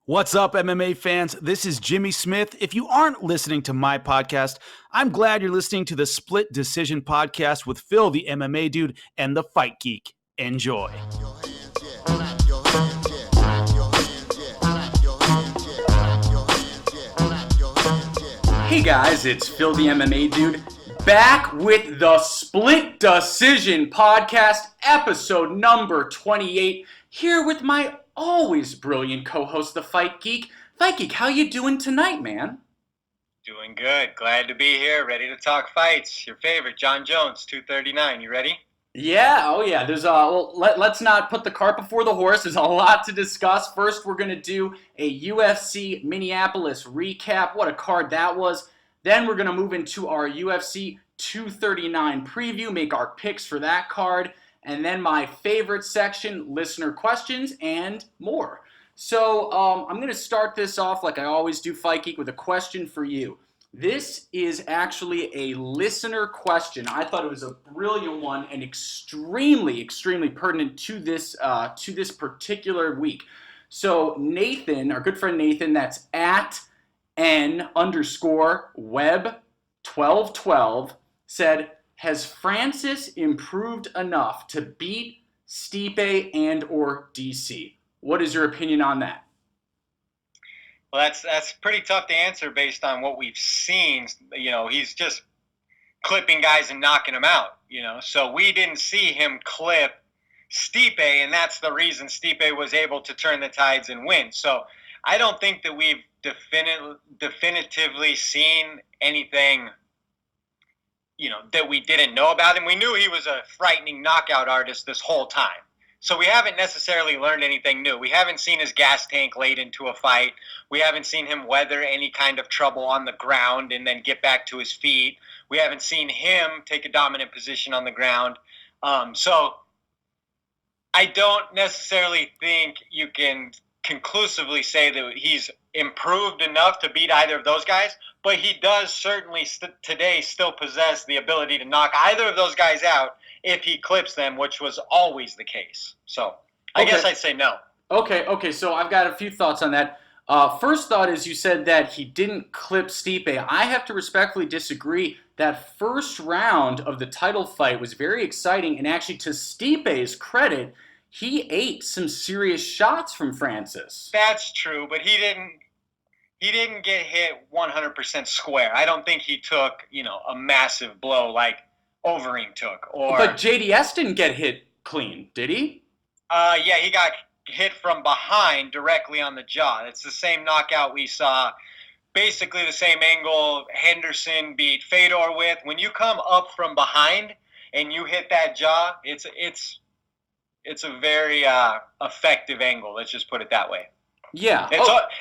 What's up, MMA fans? This is Jimmy Smith. If you aren't listening to my podcast, I'm glad you're listening to the Split Decision podcast with Phil, the MMA dude, and the Fight Geek. Enjoy. Hey guys, it's Phil, the MMA dude, back with the Split Decision podcast, episode number 28, here with my always brilliant co-host, the Fight Geek. Fight Geek, how you doing tonight, man? Doing good. Glad to be here. Ready to talk fights. Your favorite, John Jones, 239. You ready? Yeah, oh yeah. There's let's not put the cart before the horse. There's a lot to discuss. First, we're gonna do a UFC Minneapolis recap. What a card that was. Then we're gonna move into our UFC 239 preview, make our picks for that card. And then my favorite section, listener questions, and more. So I'm going to start this off like I always do, Fight Geek, with a question for you. This is actually a listener question. I thought it was a brilliant one and extremely, extremely pertinent to this particular week. So Nathan, our good friend Nathan, that's at N_web1212, said, has Francis improved enough to beat Stipe and or DC? What is your opinion on that? Well, that's pretty tough to answer based on what we've seen. You know, he's just clipping guys and knocking them out, you know. So we didn't see him clip Stipe, and that's the reason Stipe was able to turn the tides and win. So I don't think that we've definitively seen anything, you know, that we didn't know about him. We knew he was a frightening knockout artist this whole time. So we haven't necessarily learned anything new. We haven't seen his gas tank laid into a fight. We haven't seen him weather any kind of trouble on the ground and then get back to his feet. We haven't seen him take a dominant position on the ground. So I don't necessarily think you can conclusively say that he's improved enough to beat either of those guys, but he does certainly today still possess the ability to knock either of those guys out if he clips them, which was always the case. So I guess I'd say no. Okay, so I've got a few thoughts on that. First thought is you said that he didn't clip Stipe. I have to respectfully disagree. That first round of the title fight was very exciting, and actually to Stipe's credit, he ate some serious shots from Francis. That's true, but he didn't get hit 100% square. I don't think he took, you know, a massive blow like Overeem took. But JDS didn't get hit clean, did he? Yeah, he got hit from behind directly on the jaw. It's the same knockout we saw, basically the same angle Henderson beat Fedor with. When you come up from behind and you hit that jaw, it's a very effective angle. Let's just put it that way. Yeah.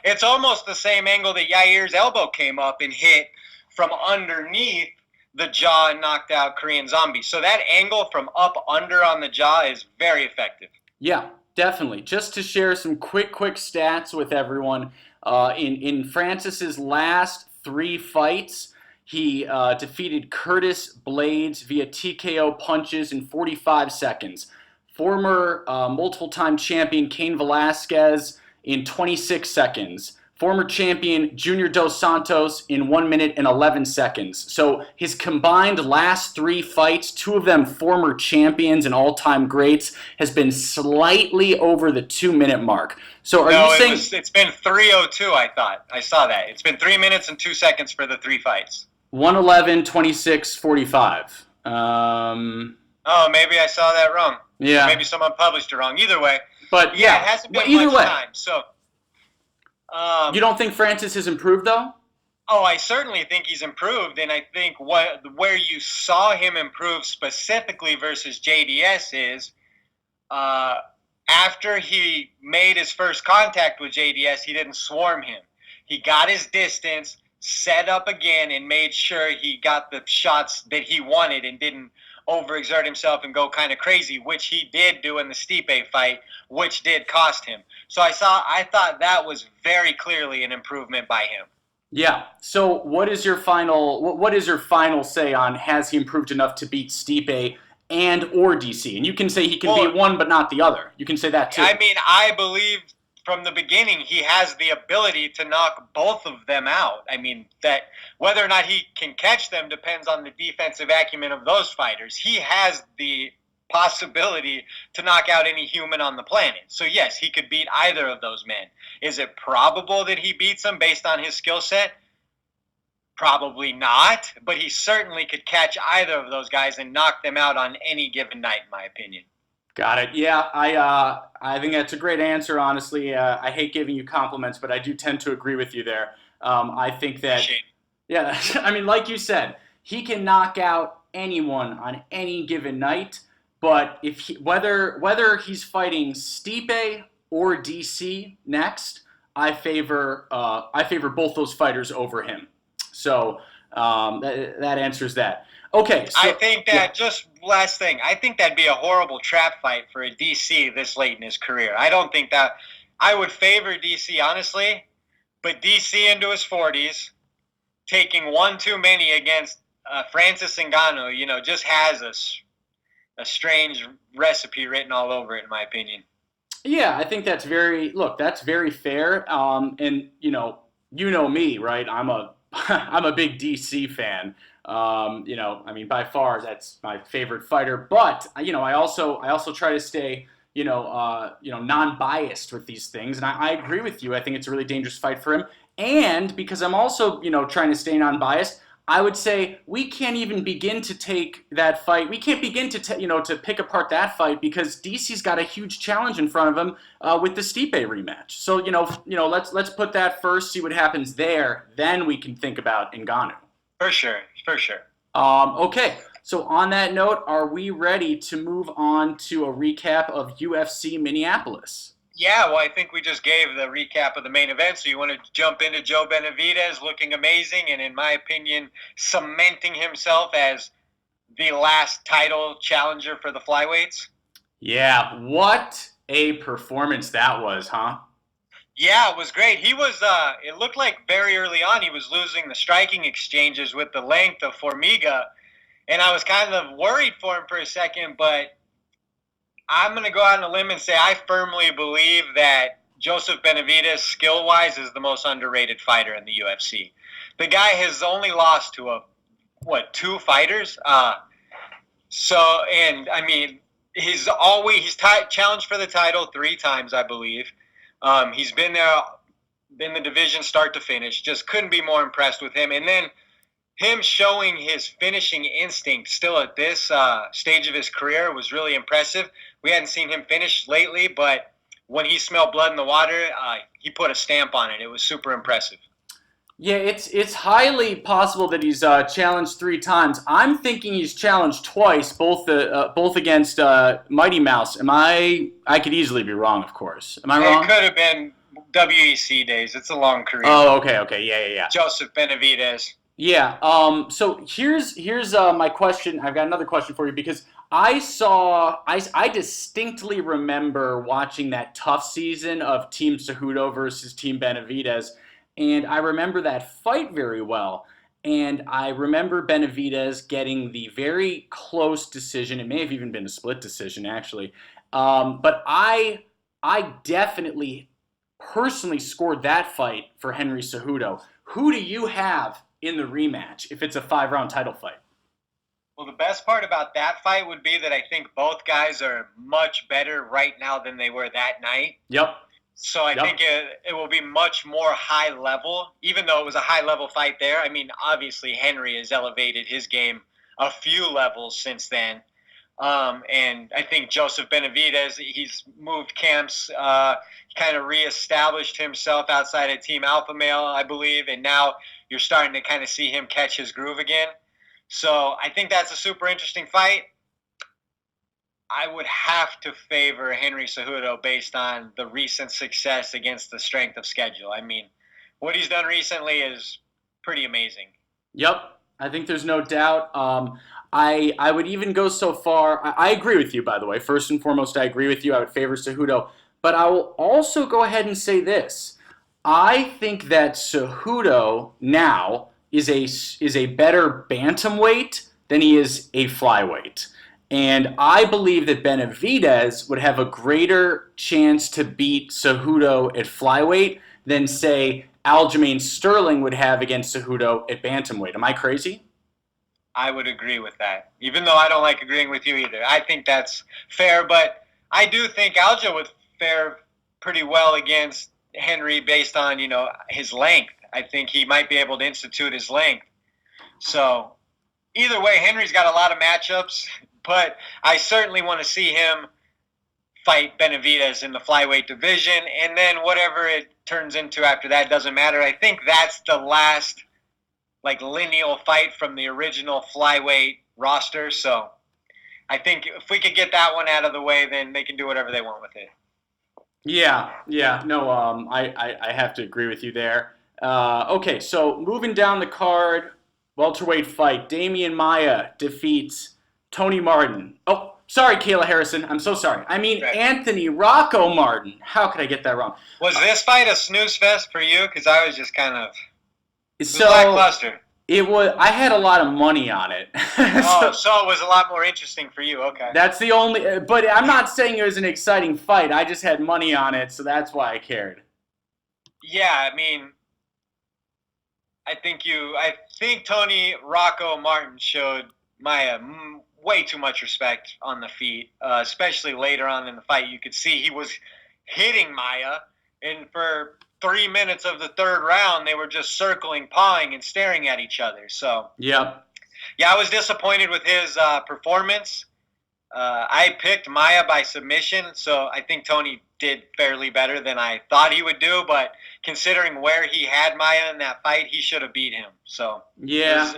It's almost the same angle that Yair's elbow came up and hit from underneath the jaw and knocked out Korean Zombie. So that angle from up under on the jaw is very effective. Yeah, definitely. Just to share some quick stats with everyone, in Francis's last 3 fights, he defeated Curtis Blades via TKO punches in 45 seconds. Former multiple-time champion Cain Velasquez in 26 seconds. Former champion Junior Dos Santos in 1 minute and 11 seconds. So his combined last 3 fights, 2 of them former champions and all-time greats, has been slightly over the 2-minute mark. So you saying it's been 3:02? I thought I saw that. It's been 3 minutes and 2 seconds for the 3 fights. 1:11, 26, 45. Oh, maybe I saw that wrong. Yeah. Maybe someone published it wrong. Either way. But yeah, it hasn't been much time. So. You don't think Francis has improved, though? Oh, I certainly think he's improved, and I think where you saw him improve specifically versus JDS is after he made his first contact with JDS, he didn't swarm him. He got his distance, set up again, and made sure he got the shots that he wanted and didn't overexert himself and go kind of crazy, which he did do in the Stipe fight, which did cost him. So I thought that was very clearly an improvement by him. Yeah. So what is your final say on has he improved enough to beat Stipe and or DC? And you can say he can beat one but not the other. You can say that too. I mean, I believe from the beginning, he has the ability to knock both of them out. I mean, that whether or not he can catch them depends on the defensive acumen of those fighters. He has the possibility to knock out any human on the planet. So yes, he could beat either of those men. Is it probable that he beats them based on his skill set? Probably not, but he certainly could catch either of those guys and knock them out on any given night, in my opinion. Got it. Yeah, I think that's a great answer, honestly. I hate giving you compliments, but I do tend to agree with you there. I think that, yeah, I mean, like you said, he can knock out anyone on any given night, but whether he's fighting Stipe or DC next, I favor both those fighters over him. So that answers that. Okay. So, I think that, just last thing, I think that'd be a horrible trap fight for a DC this late in his career. I don't think that, I would favor DC, honestly, but DC into his 40s, taking one too many against Francis Ngannou, just has a strange recipe written all over it, in my opinion. Yeah, I think that's very fair. And you know me, right? I'm a big DC fan. I mean, by far that's my favorite fighter. But I also try to stay non-biased with these things. And I agree with you. I think it's a really dangerous fight for him. And because I'm also trying to stay non-biased, I would say we can't even begin to take that fight. We can't begin to pick apart that fight because DC's got a huge challenge in front of him with the Stipe rematch. So let's put that first, see what happens there. Then we can think about Ngannou. For sure. Okay. So on that note, are we ready to move on to a recap of UFC Minneapolis? Yeah, well, I think we just gave the recap of the main event, so you want to jump into Joe Benavidez looking amazing and, in my opinion, cementing himself as the last title challenger for the flyweights? Yeah, what a performance that was, huh? Yeah, it was great. He was, it looked like very early on he was losing the striking exchanges with the length of Formiga, and I was kind of worried for him for a second, but I'm going to go out on a limb and say I firmly believe that Joseph Benavidez, skill-wise, is the most underrated fighter in the UFC. The guy has only lost to two fighters? And I mean, he's challenged for the title 3 times, I believe. He's been there in the division start to finish. Just couldn't be more impressed with him. And then him showing his finishing instinct still at this stage of his career was really impressive. We hadn't seen him finish lately, but when he smelled blood in the water, he put a stamp on it. It was super impressive. Yeah, it's highly possible that he's challenged 3 times. I'm thinking he's challenged twice, both against Mighty Mouse. I could easily be wrong, of course. Am I wrong? It could have been WEC days. It's a long career. Oh, okay, yeah. Joseph Benavidez. Yeah. So here's my question. I've got another question for you because I distinctly remember watching that tough season of Team Cejudo versus Team Benavidez, and I remember that fight very well. And I remember Benavidez getting the very close decision. It may have even been a split decision, actually. But I definitely personally scored that fight for Henry Cejudo. Who do you have in the rematch if it's a 5-round title fight? Well, the best part about that fight would be that I think both guys are much better right now than they were that night. Yep. So I think it will be much more high level, even though it was a high level fight there. I mean, obviously Henry has elevated his game a few levels since then. And I think Joseph Benavidez, he's moved camps, kind of reestablished himself outside of Team Alpha Male, I believe, and now you're starting to kind of see him catch his groove again. So I think that's a super interesting fight. I would have to favor Henry Cejudo based on the recent success against the strength of schedule. I mean, what he's done recently is pretty amazing. Yep, I think there's no doubt. I would even go so far. I agree with you, by the way. First and foremost, I agree with you. I would favor Cejudo. But I will also go ahead and say this. I think that Cejudo now is a better bantamweight than he is a flyweight. And I believe that Benavidez would have a greater chance to beat Cejudo at flyweight than, say, Aljamain Sterling would have against Cejudo at bantamweight. Am I crazy? I would agree with that, even though I don't like agreeing with you either. I think that's fair, but I do think Aljo would fare pretty well against Henry based on, his length. I think he might be able to institute his length. So either way, Henry's got a lot of matchups, but I certainly want to see him fight Benavidez in the flyweight division, and then whatever it turns into after that doesn't matter. I think that's the last lineal fight from the original flyweight roster. So I think if we could get that one out of the way, then they can do whatever they want with it. Yeah. No, I have to agree with you there. Okay, so moving down the card, welterweight fight. Damian Maia defeats Tony Martin. Oh, sorry, Kayla Harrison. I'm so sorry. I mean, right. Anthony Rocco Martin. How could I get that wrong? Was this fight a snooze fest for you? Because I was just kind of... So lackluster. It was. I had a lot of money on it. So it was a lot more interesting for you. Okay. That's the only. But I'm not saying it was an exciting fight. I just had money on it, so that's why I cared. Yeah, I mean, I think Tony Rocco Martin showed Maia way too much respect on the feet, especially later on in the fight. You could see he was hitting Maia, and for 3 minutes of the third round, they were just circling, pawing, and staring at each other. So, yeah, I was disappointed with his performance. I picked Maia by submission, so I think Tony did fairly better than I thought he would do. But considering where he had Maia in that fight, he should have beat him. So it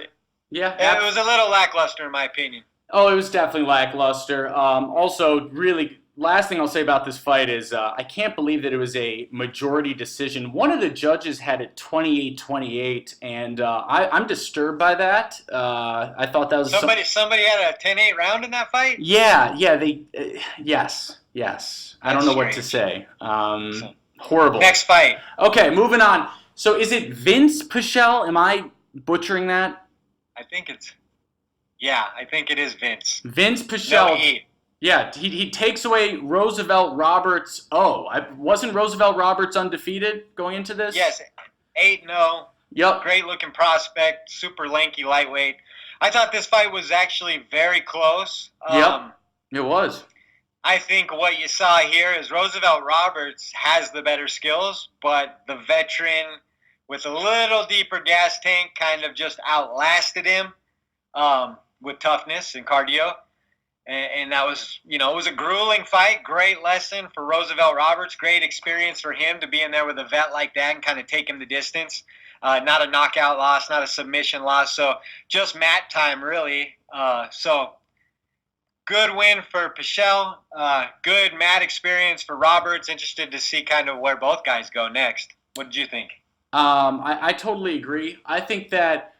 was a little lackluster in my opinion. Oh, it was definitely lackluster. Also, really. Last thing I'll say about this fight is I can't believe that it was a majority decision. One of the judges had it 28-28, and I'm disturbed by that. I thought that was somebody had a 10-8 round in that fight? Yeah, they yes. I don't know what to say. Horrible. Next fight. Okay, moving on. So is it Vince Pichel? Am I butchering that? I think it is Vince. Vince Pichel. No E. Yeah, he takes away Roosevelt Roberts. Wasn't Roosevelt Roberts undefeated going into this? Yes, 8-0. Yep. Great looking prospect, super lanky lightweight. I thought this fight was actually very close. Yep, it was. I think what you saw here is Roosevelt Roberts has the better skills, but the veteran with a little deeper gas tank kind of just outlasted him with toughness and cardio. And that was, it was a grueling fight. Great lesson for Roosevelt Roberts. Great experience for him to be in there with a vet like that and kind of take him the distance. Not a knockout loss, not a submission loss. So just mat time, really. So good win for Pichel. Good mat experience for Roberts. Interested to see kind of where both guys go next. What did you think? I totally agree. I think that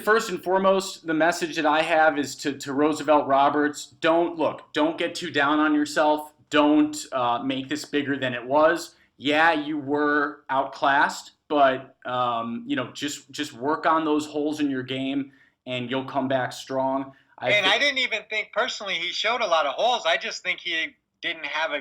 first and foremost, the message that I have is to Roosevelt Roberts, don't get too down on yourself. Don't make this bigger than it was. Yeah, you were outclassed, but just work on those holes in your game and you'll come back strong. I didn't even think personally he showed a lot of holes. I just think he didn't have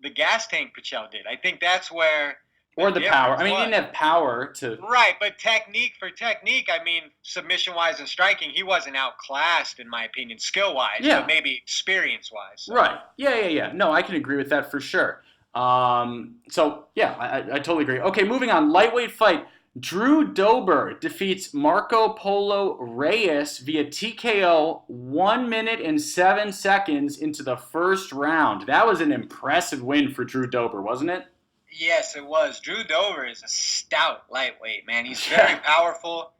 the gas tank Pichel did. I think that's where... Or the power. I mean, he didn't have power to... Right, but technique, I mean, submission-wise and striking, he wasn't outclassed, in my opinion, skill-wise, but maybe experience-wise. Right. Yeah. No, I can agree with that for sure. I totally agree. Okay, moving on. Lightweight fight. Drew Dober defeats Marco Polo Reyes via TKO 1 minute and 7 seconds into the first round. That was an impressive win for Drew Dober, wasn't it? Yes, it was. Drew Dober is a stout lightweight, man. He's very powerful.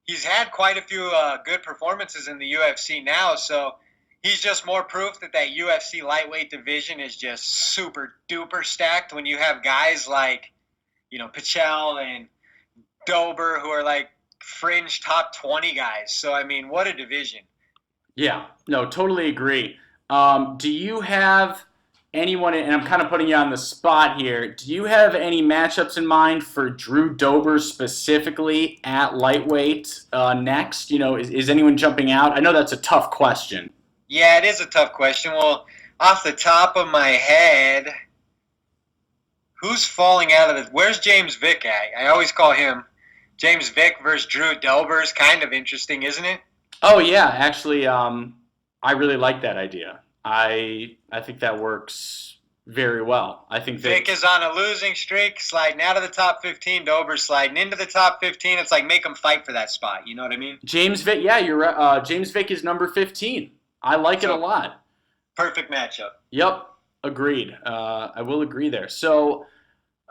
He's had quite a few good performances in the UFC now, so he's just more proof that UFC lightweight division is just super duper stacked when you have guys like, Pichel and Dober who are like fringe top 20 guys. So, I mean, what a division. Yeah, no, totally agree. Do you have anyone, and I'm kind of putting you on the spot here, do you have any matchups in mind for Drew Dober specifically at lightweight next? Is anyone jumping out? I know that's a tough question. Yeah, it is a tough question. Well, off the top of my head, who's falling out of the... Where's James Vick at? I always call him James Vick versus Drew Dober is kind of interesting, isn't it? Oh, yeah. Actually, I really like that idea. I think that works very well. I think Vick is on a losing streak, sliding out of the top 15. Dober sliding into the top 15. It's like make them fight for that spot. You know what I mean? James Vick, yeah, you're right. James Vick is number 15. I like it a lot. Perfect matchup. Yep, agreed. I will agree there. So,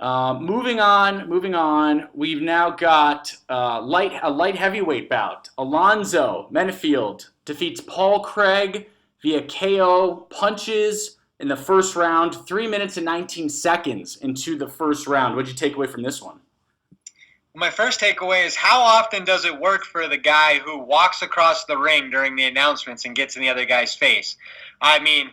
moving on. We've now got a light heavyweight bout. Alonzo Menefield defeats Paul Craig via KO punches in the first round, 3 minutes and 19 seconds into the first round. What'd you take away from this one? My first takeaway is how often does it work for the guy who walks across the ring during the announcements and gets in the other guy's face? I mean,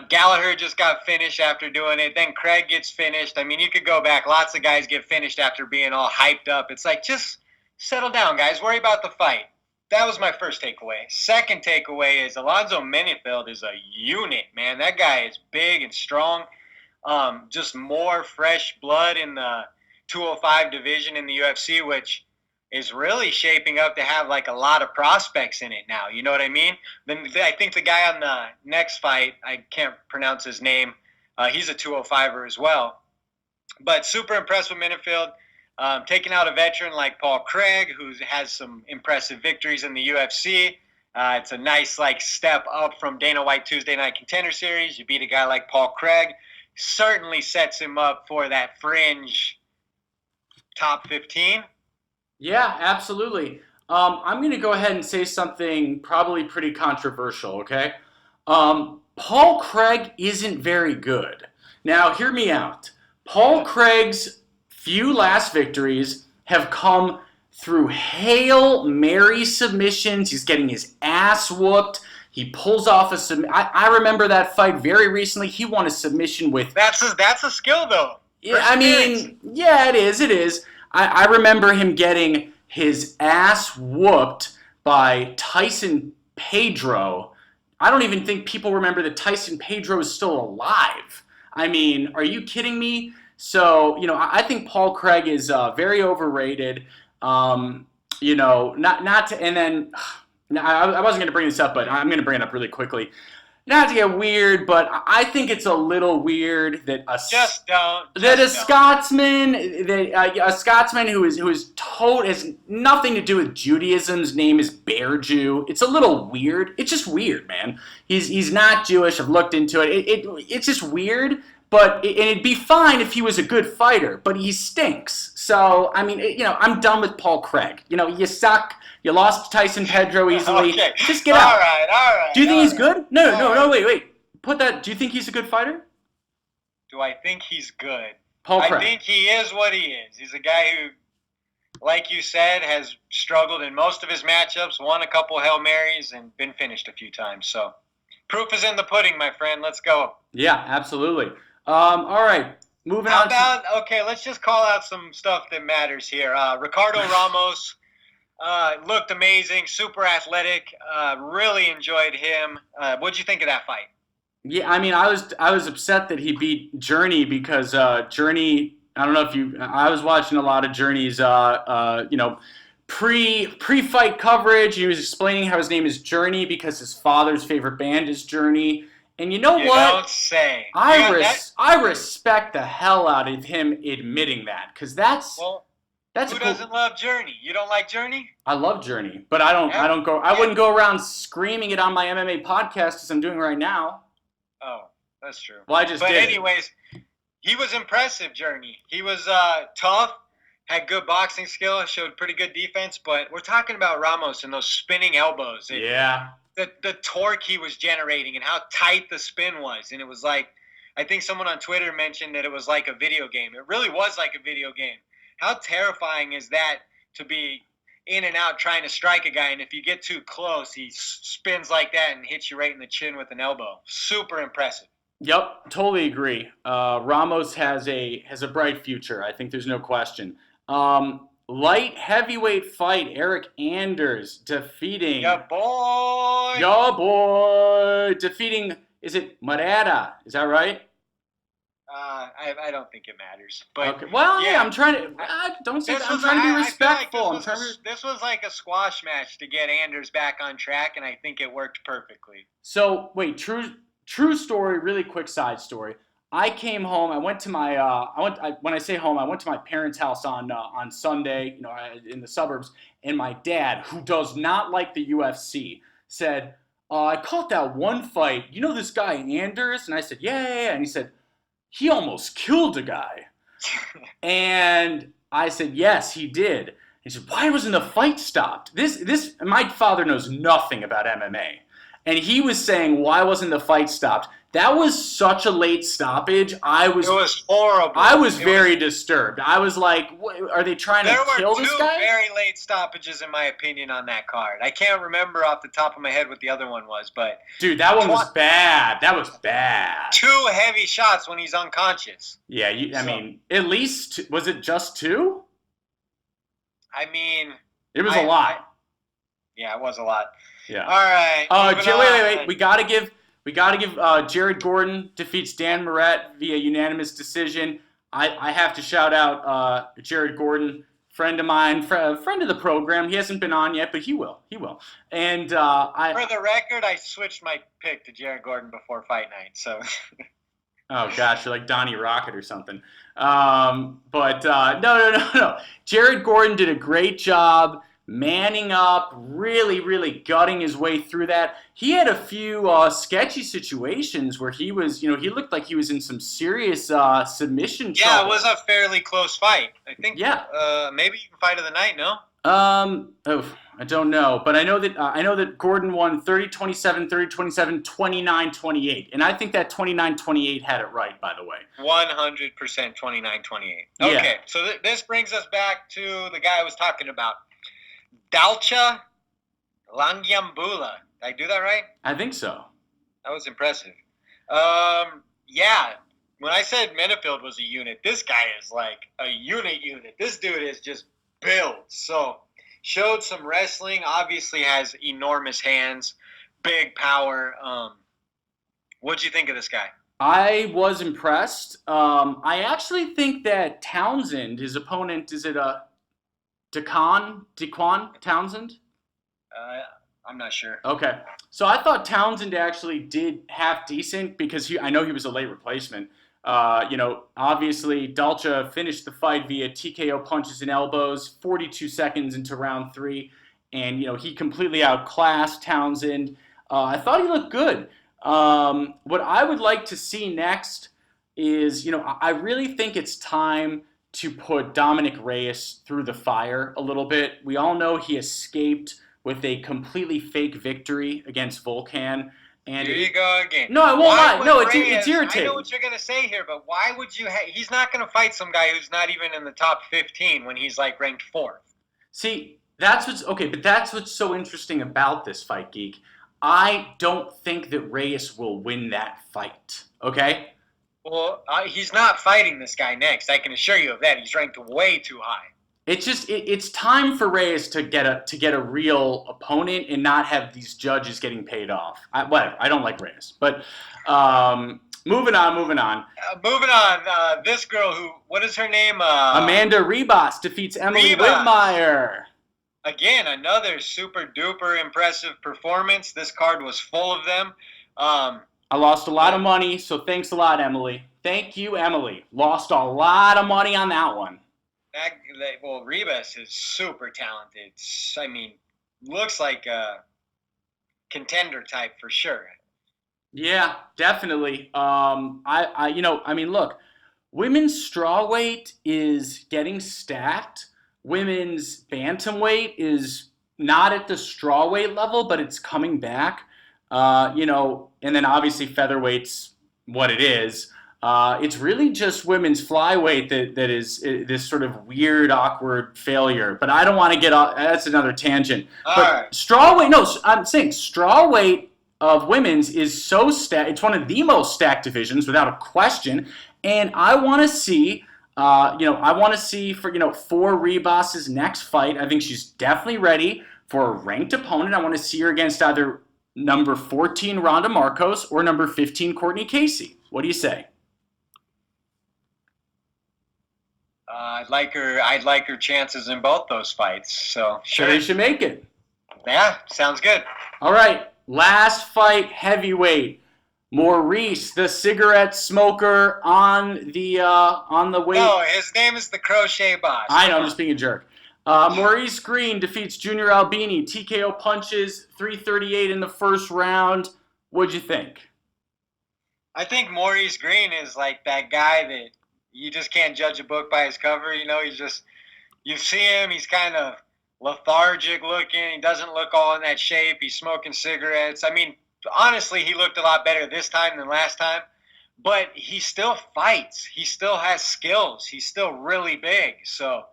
Gallagher just got finished after doing it. Then Craig gets finished. I mean, you could go back. Lots of guys get finished after being all hyped up. It's like, just settle down, guys. Worry about the fight. That was my first takeaway. Second takeaway is Alonzo Menefield is a unit, man. That guy is big and strong. Just more fresh blood in the 205 division in the UFC, which is really shaping up to have like a lot of prospects in it now. You know what I mean? Then I think the guy on the next fight, I can't pronounce his name. He's a 205er as well. But super impressed with Menefield. Taking out a veteran like Paul Craig, who has some impressive victories in the UFC. It's a nice step up from Dana White Tuesday Night Contender Series. You beat a guy like Paul Craig. Certainly sets him up for that fringe top 15. Yeah, absolutely. I'm going to go ahead and say something probably pretty controversial, okay? Paul Craig isn't very good. Now, hear me out. Paul Craig's few last victories have come through Hail Mary submissions. He's getting his ass whooped. He pulls off a submission. I remember that fight very recently. He won a submission with... That's a skill, though. Yeah, I mean, yeah, it is. I remember him getting his ass whooped by Tyson Pedro. I don't even think people remember that Tyson Pedro is still alive. I mean, are you kidding me? So, I think Paul Craig is very overrated. Not to, and then, I wasn't going to bring this up, but I'm going to bring it up really quickly. Not to get weird, but I think it's a little weird that a Scotsman who has nothing to do with Judaism's name is Bear Jew. It's a little weird. It's just weird, man. He's not Jewish. I've looked into it. It's just weird. But it'd be fine if he was a good fighter, but he stinks. So I mean, I'm done with Paul Craig. You suck. You lost to Tyson Pedro easily. Okay. Just get out. All right. Do you think he's good? No, wait. Put that. Do you think he's a good fighter? Do I think he's good? Paul Craig. I think he is what he is. He's a guy who, like you said, has struggled in most of his matchups, won a couple Hail Marys, and been finished a few times. So proof is in the pudding, my friend. Let's go. Yeah, absolutely. All right. Moving on. Okay, let's just call out some stuff that matters here. Ricardo Ramos looked amazing, super athletic. Really enjoyed him. What'd you think of that fight? Yeah, I mean, I was upset that he beat Journey because Journey. I don't know if you. I was watching a lot of Journey's, pre-fight coverage. He was explaining how his name is Journey because his father's favorite band is Journey. And you know what? Don't say. I respect the hell out of him admitting that, because that's who doesn't love Journey? You don't like Journey? I love Journey, but I wouldn't go around screaming it on my MMA podcast as I'm doing right now. Oh, that's true. Well, I just did. But anyways, he was impressive, Journey. He was tough, had good boxing skill, showed pretty good defense. But we're talking about Ramos and those spinning elbows. The torque he was generating and how tight the spin was. And it was like, I think someone on Twitter mentioned that it was like a video game. It really was like a video game. How terrifying is that to be in and out trying to strike a guy, and if you get too close, he spins like that and hits you right in the chin with an elbow. Super impressive. Yep, totally agree. Ramos has a bright future. I think there's no question. Light heavyweight fight: Eric Anders defeating. Yeah, boy. Yo boy, defeating. Is it Marera? Is that right? I don't think it matters. But okay. Well, yeah, I'm trying to. Don't say that. I'm trying to be respectful. This was like a squash match to get Anders back on track, and I think it worked perfectly. So wait, true story. Really quick side story. I came home. I went to my. When I say home, I went to my parents' house on Sunday. In the suburbs, and my dad, who does not like the UFC, said, "I caught that one fight. You know this guy Anders?" And I said, "Yeah." And he said, "He almost killed a guy." And I said, "Yes, he did." He said, "Why wasn't the fight stopped?" My father knows nothing about MMA. And he was saying, "Why wasn't the fight stopped?" That was such a late stoppage. It was horrible. I was very disturbed. I was like, are they trying to kill this guy? There were two very late stoppages, in my opinion, on that card. I can't remember off the top of my head what the other one was, but... Dude, that one was bad. That was bad. 2 heavy shots when he's unconscious. Yeah, I mean, at least... Was it just 2? I mean... It was a lot. Yeah, it was a lot. Yeah. All right. Wait. We gotta give Jared Gordon defeats Dan Moret via unanimous decision. I have to shout out Jared Gordon, friend of mine, friend of the program. He hasn't been on yet, but he will. And for the record, I switched my pick to Jared Gordon before fight night. So. Oh gosh, you're like Donnie Rocket or something. But no. Jared Gordon did a great job manning up, really gutting his way through that. He had a few sketchy situations where he was, he looked like he was in some serious submission trouble. Yeah, it was a fairly close fight. I think. Yeah. Maybe even fight of the night. No. I don't know, but I know that Gordon won 30-27, 30-27, 29-28, and I think that 29-28 had it right, by the way. 100% 29-28. Okay, yeah. So this brings us back to the guy I was talking about. Dalcha Langyambula. Did I do that right? I think so. That was impressive. Yeah. When I said Minifield was a unit, this guy is like a unit. This dude is just built. So, showed some wrestling. Obviously has enormous hands, big power. What'd you think of this guy? I was impressed. I actually think that Townsend, his opponent, is it Dequan Townsend? I'm not sure. Okay. So I thought Townsend actually did half decent because I know he was a late replacement. Obviously Dalcha finished the fight via TKO punches and elbows 42 seconds into round 3. And, he completely outclassed Townsend. I thought he looked good. What I would like to see next is, I really think it's time to put Dominic Reyes through the fire a little bit. We all know he escaped with a completely fake victory against Volkan. And here you go again. No, I won't lie. No, it's irritating. I know what you're going to say here, but why would you he's not going to fight some guy who's not even in the top 15 when he's like ranked 4th. See, that's what's so interesting about this fight, Geek. I don't think that Reyes will win that fight, okay? Well, he's not fighting this guy next. I can assure you of that. He's ranked way too high. It's just it's time for Reyes to get a real opponent and not have these judges getting paid off. I don't like Reyes, but moving on. This girl what is her name? Amanda Ribas defeats Emily Whitmire. Again, another super duper impressive performance. This card was full of them. I lost a lot of money, so thanks a lot, Emily. Thank you, Emily. Lost a lot of money on that one. Ribas is super talented. I mean, looks like a contender type for sure. Yeah, definitely. Look, women's strawweight is getting stacked. Women's bantamweight is not at the strawweight level, but it's coming back. And then obviously featherweight's what it is. It's really just women's flyweight that is this sort of weird, awkward failure. But I don't want to get off. That's another tangent. But strawweight, no, I'm saying strawweight of women's is so stacked. It's one of the most stacked divisions without a question. And I want to see, for Ribas's next fight. I think she's definitely ready for a ranked opponent. I want to see her against either number 14 Ronda Marcos or number 15 Courtney Casey. What do you say? I'd like her chances in both those fights. So sure, they should make it. Yeah, sounds good. All right, last fight, heavyweight. Maurice, the cigarette smoker, on the weight. No, his name is the Crochet Boss. I know, I'm just being a jerk. Maurice Green defeats Junior Albini. TKO punches, 338 in the first round. What'd you think? I think Maurice Green is like that guy that you just can't judge a book by his cover. You see him, he's kind of lethargic looking. He doesn't look all in that shape. He's smoking cigarettes. I mean, honestly, he looked a lot better this time than last time. But he still fights. He still has skills. He's still really big. So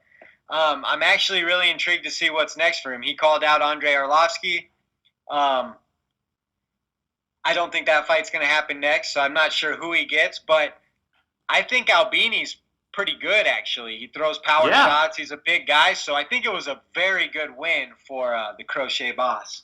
I'm actually really intrigued to see what's next for him. He called out Andrei Arlovsky. I don't think that fight's going to happen next, so I'm not sure who he gets. But I think Albini's pretty good, actually. He throws power shots. He's a big guy, so I think it was a very good win for the Crochet Boss.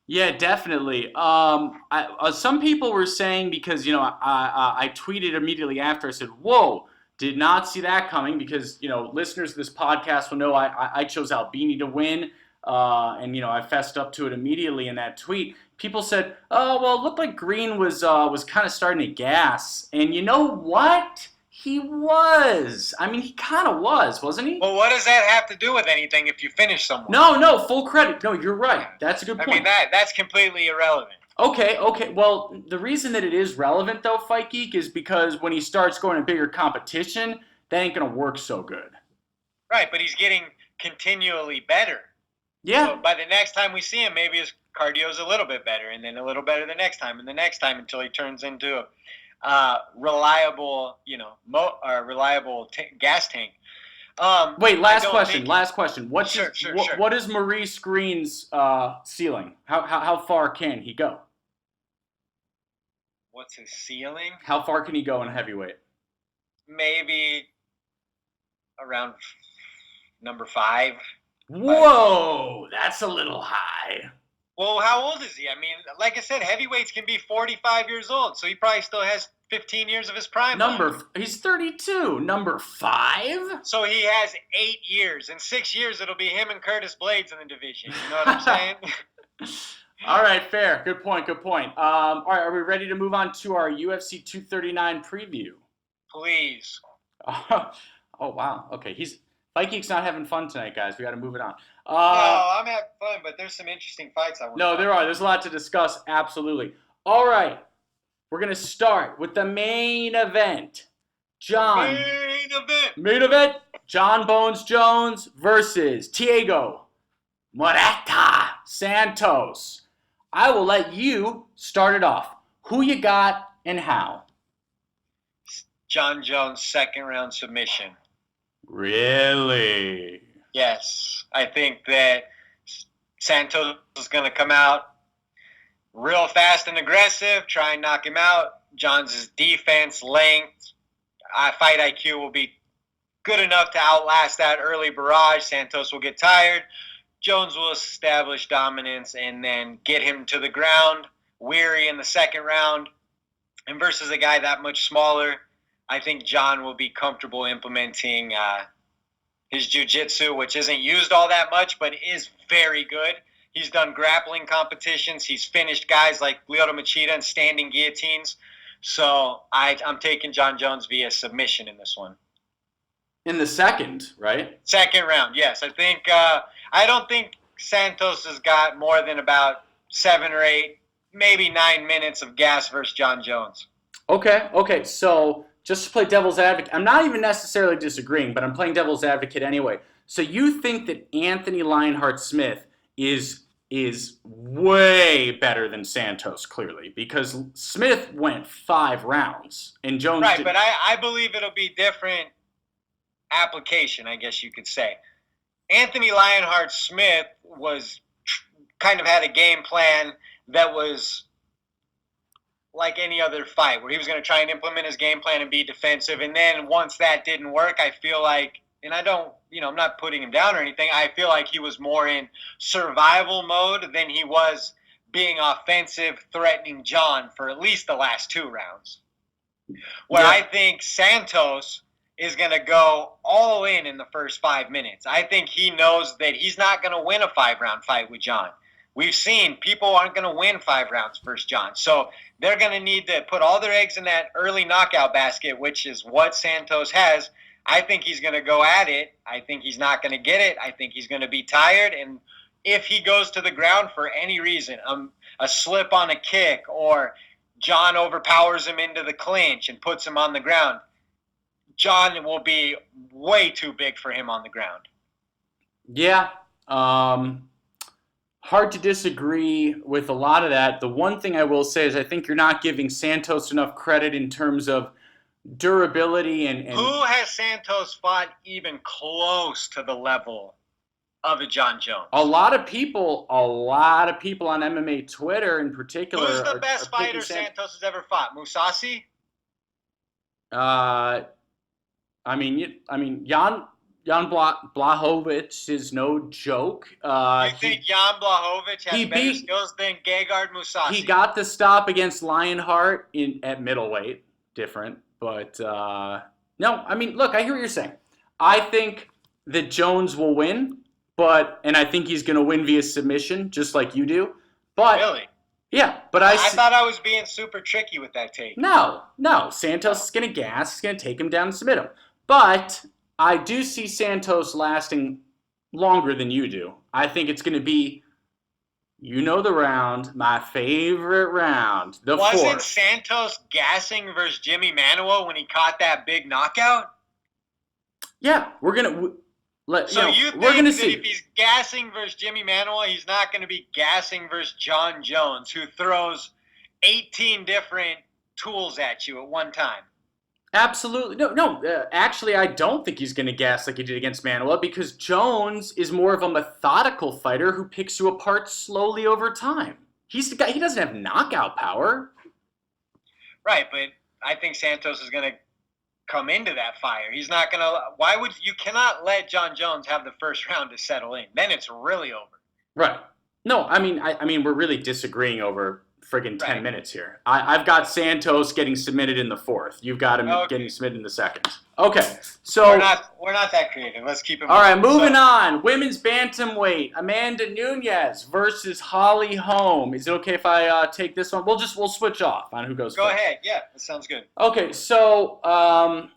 Yeah, definitely. Some people were saying, because I tweeted immediately after, I said, "Whoa, did not see that coming," because listeners of this podcast will know I chose Albini to win, and I fessed up to it immediately in that tweet. People said, "Oh, well, it looked like Green was kind of starting to gas," and you know what? He was. I mean, he kind of was, wasn't he? Well, what does that have to do with anything if you finish someone? No, full credit. No, you're right. That's a good point. I mean, that's completely irrelevant. Okay. Well, the reason that it is relevant, though, Fight Geek, is because when he starts going to bigger competition, that ain't going to work so good. Right, but he's getting continually better. Yeah. So by the next time we see him, maybe his cardio's a little bit better, and then a little better the next time, and the next time, until he turns into a reliable, gas tank. Wait, last question. Sure. What is Maurice Green's ceiling? How far can he go? What's his ceiling? How far can he go in heavyweight? Maybe around number 5. Whoa, that's a little high. Well, how old is he? I mean, like I said, heavyweights can be 45 years old, so he probably still has 15 years of his prime. He's 32. Number 5? So he has 8 years. In 6 years, it'll be him and Curtis Blades in the division. You know what I'm saying? All right, fair. Good point. All right, are we ready to move on to our UFC 239 preview? Please. Oh, wow. Okay, Fight Geek's not having fun tonight, guys. We got to move it on. No, I'm having fun, but there's some interesting fights I want to talk there are. There's a lot to discuss, absolutely. All right, we're going to start with the main event. Main event. John Bones Jones versus Thiago Murata Santos. I will let you start it off. Who you got and how? John Jones, second round submission. Really? Yes. I think that Santos is going to come out real fast and aggressive, try and knock him out. John's defense, length, fight IQ will be good enough to outlast that early barrage. Santos will get tired. Jones will establish dominance and then get him to the ground, weary in the second round. And versus a guy that much smaller, I think John will be comfortable implementing his jiu-jitsu, which isn't used all that much, but is very good. He's done grappling competitions. He's finished guys like Lyoto Machida and standing guillotines. So I'm taking John Jones via submission in this one. In the second, right? Second round, yes. I don't think Santos has got more than about 7 or 8, maybe 9 minutes of gas versus John Jones. Okay. So just to play devil's advocate, I'm not even necessarily disagreeing, but I'm playing devil's advocate anyway. So you think that Anthony Lionheart-Smith is way better than Santos, clearly, because Smith went 5 rounds and Jones right, but I believe it'll be different application, I guess you could say. Anthony Lionheart-Smith was kind of had a game plan that was like any other fight where he was going to try and implement his game plan and be defensive. And then once that didn't work, I feel like, and I don't, I'm not putting him down or anything. I feel like he was more in survival mode than he was being offensive, threatening John for at least the last 2 rounds. Where I think Santos is going to go all in the first 5 minutes. I think he knows that he's not going to win a 5-round fight with John. We've seen people aren't going to win 5 rounds versus John. So they're going to need to put all their eggs in that early knockout basket, which is what Santos has. I think he's going to go at it. I think he's not going to get it. I think he's going to be tired. And if he goes to the ground for any reason, a slip on a kick, or John overpowers him into the clinch and puts him on the ground, John will be way too big for him on the ground. Yeah. Hard to disagree with a lot of that. The one thing I will say is I think you're not giving Santos enough credit in terms of durability and who has Santos fought even close to the level of a John Jones? A lot of people on MMA Twitter in particular. Who's the best fighter Santos has ever fought? Mousasi? Jan Blachowicz is no joke. You think Jan Blachowicz has better skills than Gegard Mousasi? He got the stop against Lionheart at middleweight. Different. But, no, I mean, look, I hear what you're saying. I think that Jones will win, and I think he's going to win via submission, just like you do. But really? Yeah, but I thought I was being super tricky with that take. No. Santos is going to gas. He's going to take him down and submit him. But I do see Santos lasting longer than you do. I think it's going to be, the round, my favorite round, the fourth. Wasn't Santos gassing versus Jimmy Manuwa when he caught that big knockout? Yeah, we're going to... you think that if he's gassing versus Jimmy Manuwa, he's not going to be gassing versus John Jones, who throws 18 different tools at you at one time? Absolutely. No. Actually, I don't think he's going to gas like he did against Manuwa, because Jones is more of a methodical fighter who picks you apart slowly over time. He's the guy. He doesn't have knockout power. Right, but I think Santos is going to come into that fire. He's not going to. You cannot let John Jones have the first round to settle in. Then it's really over. Right. No, I mean, we're really disagreeing over friggin' 10 minutes here. I've got Santos getting submitted in the fourth. You've got him getting submitted in the second. Okay, so we're not that creative. Let's keep it. All right, moving on. Women's bantamweight: Amanda Nunes versus Holly Holm. Is it okay if I take this one? We'll switch off on who goes first. Go ahead. Yeah, that sounds good. Okay, so I've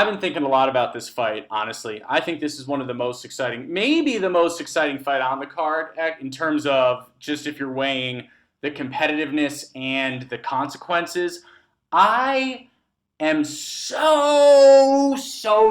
been thinking a lot about this fight, honestly. I think this is one of the most exciting, maybe the most exciting fight on the card in terms of just if you're weighing the competitiveness and the consequences. I am so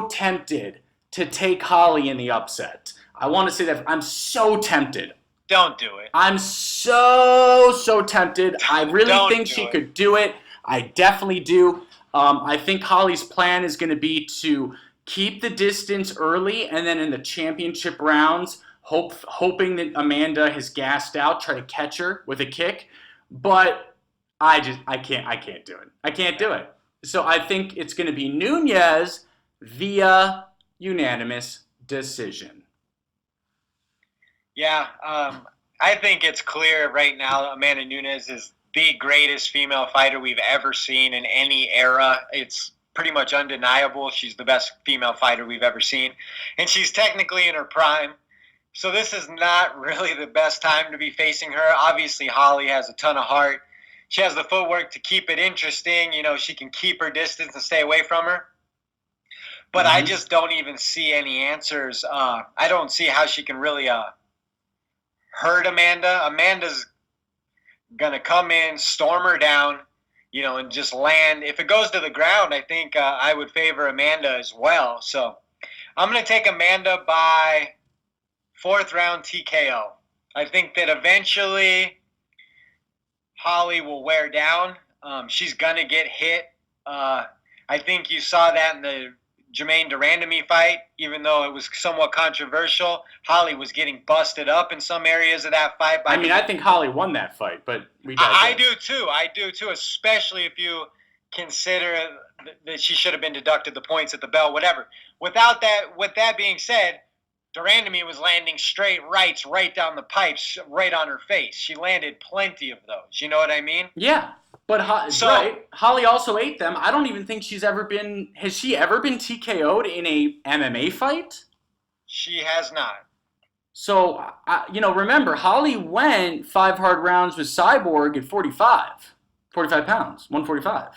tempted to take Holly in the upset. I want to say that I'm so tempted. Don't do it. I'm so tempted. I really think she could do it. I definitely do. I think Holly's plan is going to be to keep the distance early, and then in the championship rounds, hoping that Amanda has gassed out, try to catch her with a kick. But I can't do it. I can't do it. So I think it's going to be Nunes via unanimous decision. Yeah, I think it's clear right now Amanda Nunes is the greatest female fighter we've ever seen in any era. It's pretty much undeniable. She's the best female fighter we've ever seen. And she's technically in her prime. So this is not really the best time to be facing her. Obviously, Holly has a ton of heart. She has the footwork to keep it interesting. She can keep her distance and stay away from her. But I just don't even see any answers. I don't see how she can really hurt Amanda. Amanda's going to come in, storm her down, and just land. If it goes to the ground, I think I would favor Amanda as well. So I'm going to take Amanda by 4th round TKO. I think that eventually Holly will wear down. She's going to get hit. I think you saw that in the Jermaine Durandamy fight, even though it was somewhat controversial. Holly was getting busted up in some areas of that fight. I think Holly won that fight, but I do too, especially if you consider that she should have been deducted the points at the bell, whatever. With that being said, Durandamy was landing straight rights right down the pipes, right on her face. She landed plenty of those. You know what I mean? Yeah, but Holly also ate them. I don't even think she's ever been. Has she ever been TKO'd in a MMA fight? She has not. So, remember, Holly went 5 hard rounds with Cyborg at 45 pounds, 145.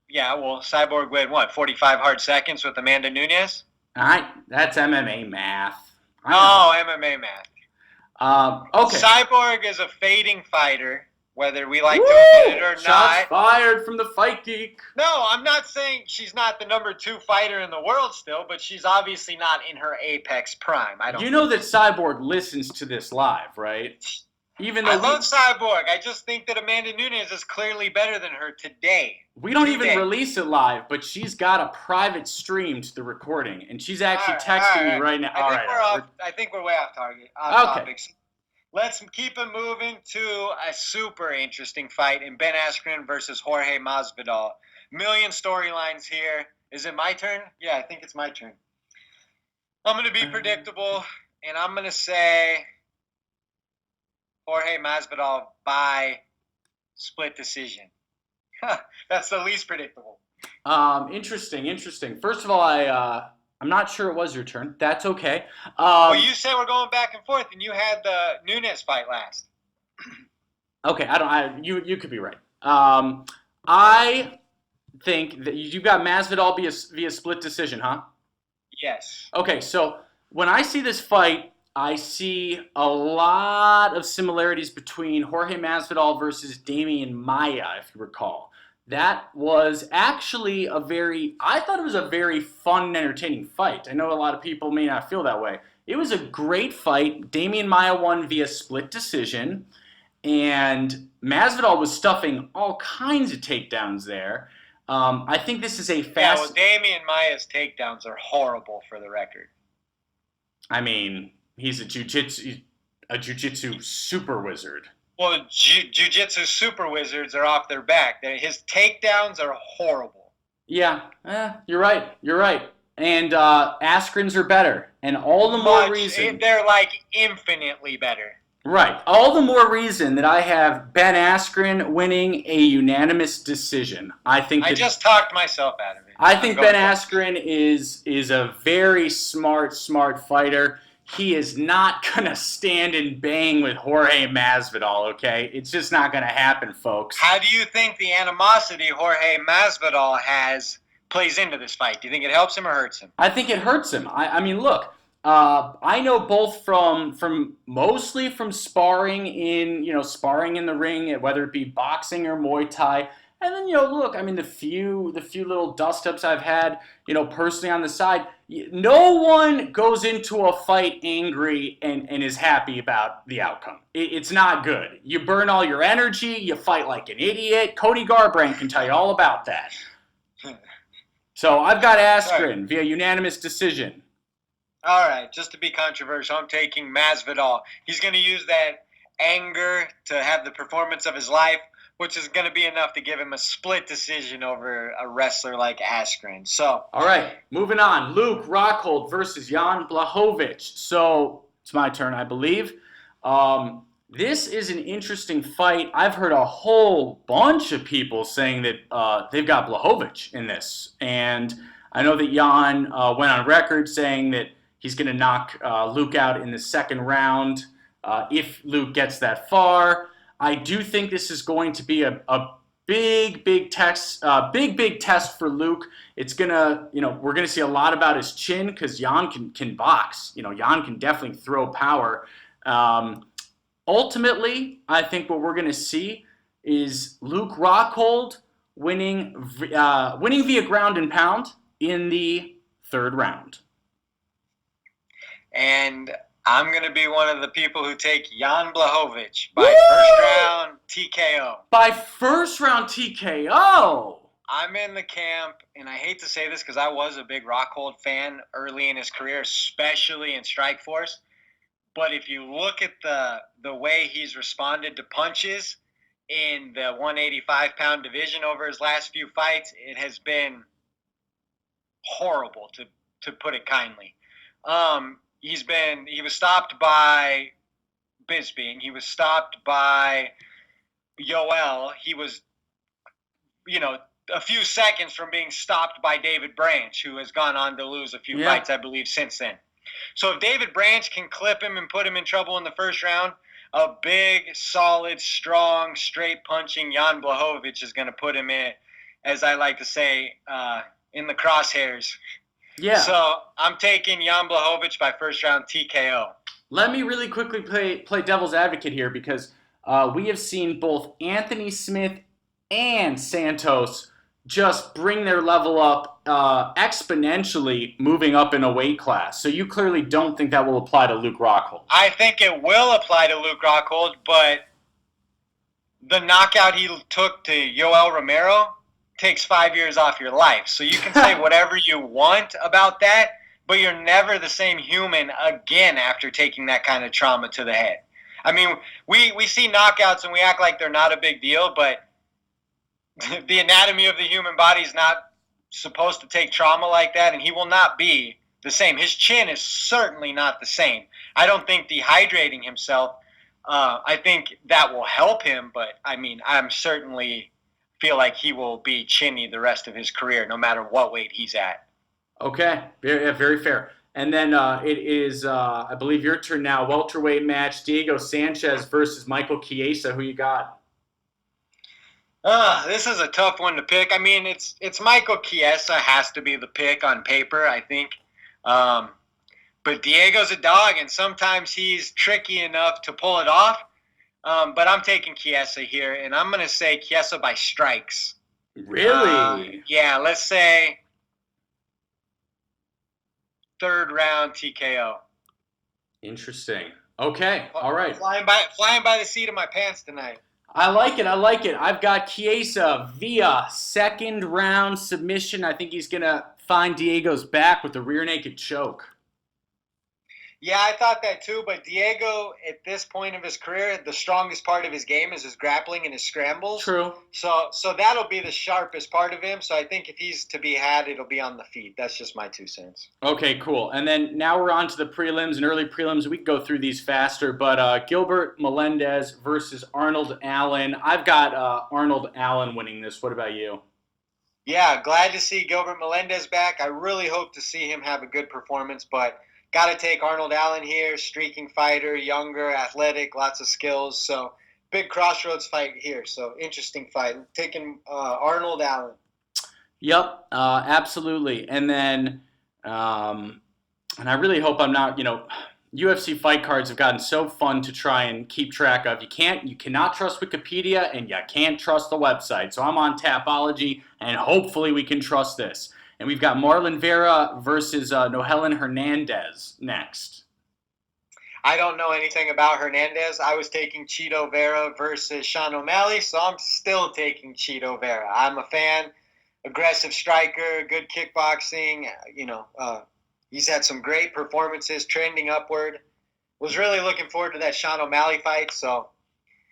Yeah, well, Cyborg went, 45 hard seconds with Amanda Nunes? That's MMA math. MMA math. Okay. Cyborg is a fading fighter, whether we like to admit it or Shots not. Shots fired from the Fight Geek. No, I'm not saying she's not the number 2 fighter in the world still, but she's obviously not in her apex prime. You know that Cyborg listens to this live, right? I love Cyborg. I just think that Amanda Nunes is clearly better than her today. We don't even release it live, but she's got a private stream to the recording, and she's actually texting me right now. I think we're way off topic. Let's keep it moving to a super interesting fight in Ben Askren versus Jorge Masvidal. Million storylines here. Is it my turn? Yeah, I think it's my turn. I'm going to be predictable, and I'm going to say Jorge Masvidal by split decision. That's the least predictable. Interesting. First of all, I'm not sure it was your turn. That's okay. Well, you said we're going back and forth, and you had the Nunes fight last. Okay, you could be right. I think that you got Masvidal via split decision, huh? Yes. Okay, so when I see this fight, I see a lot of similarities between Jorge Masvidal versus Damian Maia, if you recall. That was actually I thought it was a very fun and entertaining fight. I know a lot of people may not feel that way. It was a great fight. Damian Maia won via split decision, and Masvidal was stuffing all kinds of takedowns there. I think this is a fast... Yeah, well, Damian Maia's takedowns are horrible for the record. I mean... He's a jiu-jitsu super wizard. Well, jiu-jitsu super wizards are off their back. His takedowns are horrible. Yeah, you're right. And Askren's are better, and all the more reason they're like infinitely better. Right, all the more reason that I have Ben Askren winning a unanimous decision. I just talked myself out of it. I think Ben Askren is a very smart fighter. He is not going to stand and bang with Jorge Masvidal, okay? It's just not going to happen, folks. How do you think the animosity Jorge Masvidal has plays into this fight? Do you think it helps him or hurts him? I think it hurts him. I mean, look, I know both from mostly from sparring in the ring, whether it be boxing or Muay Thai. And then, look, I mean, the few little dust-ups I've had, personally on the side, no one goes into a fight angry and is happy about the outcome. It's not good. You burn all your energy. You fight like an idiot. Cody Garbrandt can tell you all about that. So I've got Askren via unanimous decision. All right, just to be controversial, I'm taking Masvidal. He's going to use that anger to have the performance of his life, which is going to be enough to give him a split decision over a wrestler like Askren. So, all right, moving on. Luke Rockhold versus Jan Blachowicz. So it's my turn, I believe. This is an interesting fight. I've heard a whole bunch of people saying that they've got Blachowicz in this, and I know that Jan went on record saying that he's going to knock Luke out in the second round if Luke gets that far. I do think this is going to be a big test for Luke. It's gonna, we're gonna see a lot about his chin because Jan can box. Jan can definitely throw power. Ultimately, I think what we're gonna see is Luke Rockhold winning via ground and pound in the third round. And I'm going to be one of the people who take Jan Blachowicz by first round TKO. By first round TKO? I'm in the camp, and I hate to say this because I was a big Rockhold fan early in his career, especially in Strikeforce. But if you look at the way he's responded to punches in the 185-pound division over his last few fights, it has been horrible, to put it kindly. He was stopped by Bisping. He was stopped by Yoel. He was, a few seconds from being stopped by David Branch, who has gone on to lose a few fights, I believe, since then. So if David Branch can clip him and put him in trouble in the first round, a big, solid, strong, straight-punching Jan Blachowicz is going to put him in, as I like to say, in the crosshairs. Yeah. So I'm taking Jan Blachowicz by first-round TKO. Let me really quickly play devil's advocate here because we have seen both Anthony Smith and Santos just bring their level up exponentially, moving up in a weight class. So you clearly don't think that will apply to Luke Rockhold. I think it will apply to Luke Rockhold, but the knockout he took to Yoel Romero takes 5 years off your life. So you can say whatever you want about that, but you're never the same human again after taking that kind of trauma to the head. I mean, we see knockouts and we act like they're not a big deal, but the anatomy of the human body is not supposed to take trauma like that, and he will not be the same. His chin is certainly not the same. I don't think dehydrating himself, I think that will help him, but I mean, I'm certainly feel like he will be chinny the rest of his career, no matter what weight he's at. Okay, very fair. And then it is, I believe, your turn now. Welterweight match: Diego Sanchez versus Michael Chiesa. Who you got? This is a tough one to pick. I mean, it's Michael Chiesa has to be the pick on paper, I think. But Diego's a dog, and sometimes he's tricky enough to pull it off. But I'm taking Chiesa here, and I'm going to say Chiesa by strikes. Really? Yeah, let's say third round TKO. Interesting. Okay, all right. Flying by the seat of my pants tonight. I like it. I've got Chiesa via second round submission. I think he's going to find Diego's back with the rear naked choke. Yeah, I thought that too, but Diego, at this point of his career, the strongest part of his game is his grappling and his scrambles. True. So that'll be the sharpest part of him. So I think if he's to be had, it'll be on the feet. That's just my 2 cents. Okay, cool. And then now we're on to the prelims and early prelims. We can go through these faster, but Gilbert Melendez versus Arnold Allen. I've got Arnold Allen winning this. What about you? Yeah, glad to see Gilbert Melendez back. I really hope to see him have a good performance, but got to take Arnold Allen here, streaking fighter, younger, athletic, lots of skills. So big crossroads fight here. So interesting fight. Taking Arnold Allen. Yep, absolutely. And then, and I really hope I'm not, UFC fight cards have gotten so fun to try and keep track of. You cannot trust Wikipedia, and you can't trust the website. So I'm on Tapology, and hopefully we can trust this. And we've got Marlon Vera versus Nohelen Hernandez next. I don't know anything about Hernandez. I was taking Cheeto Vera versus Sean O'Malley, so I'm still taking Cheeto Vera. I'm a fan, aggressive striker, good kickboxing. He's had some great performances, trending upward. Was really looking forward to that Sean O'Malley fight, so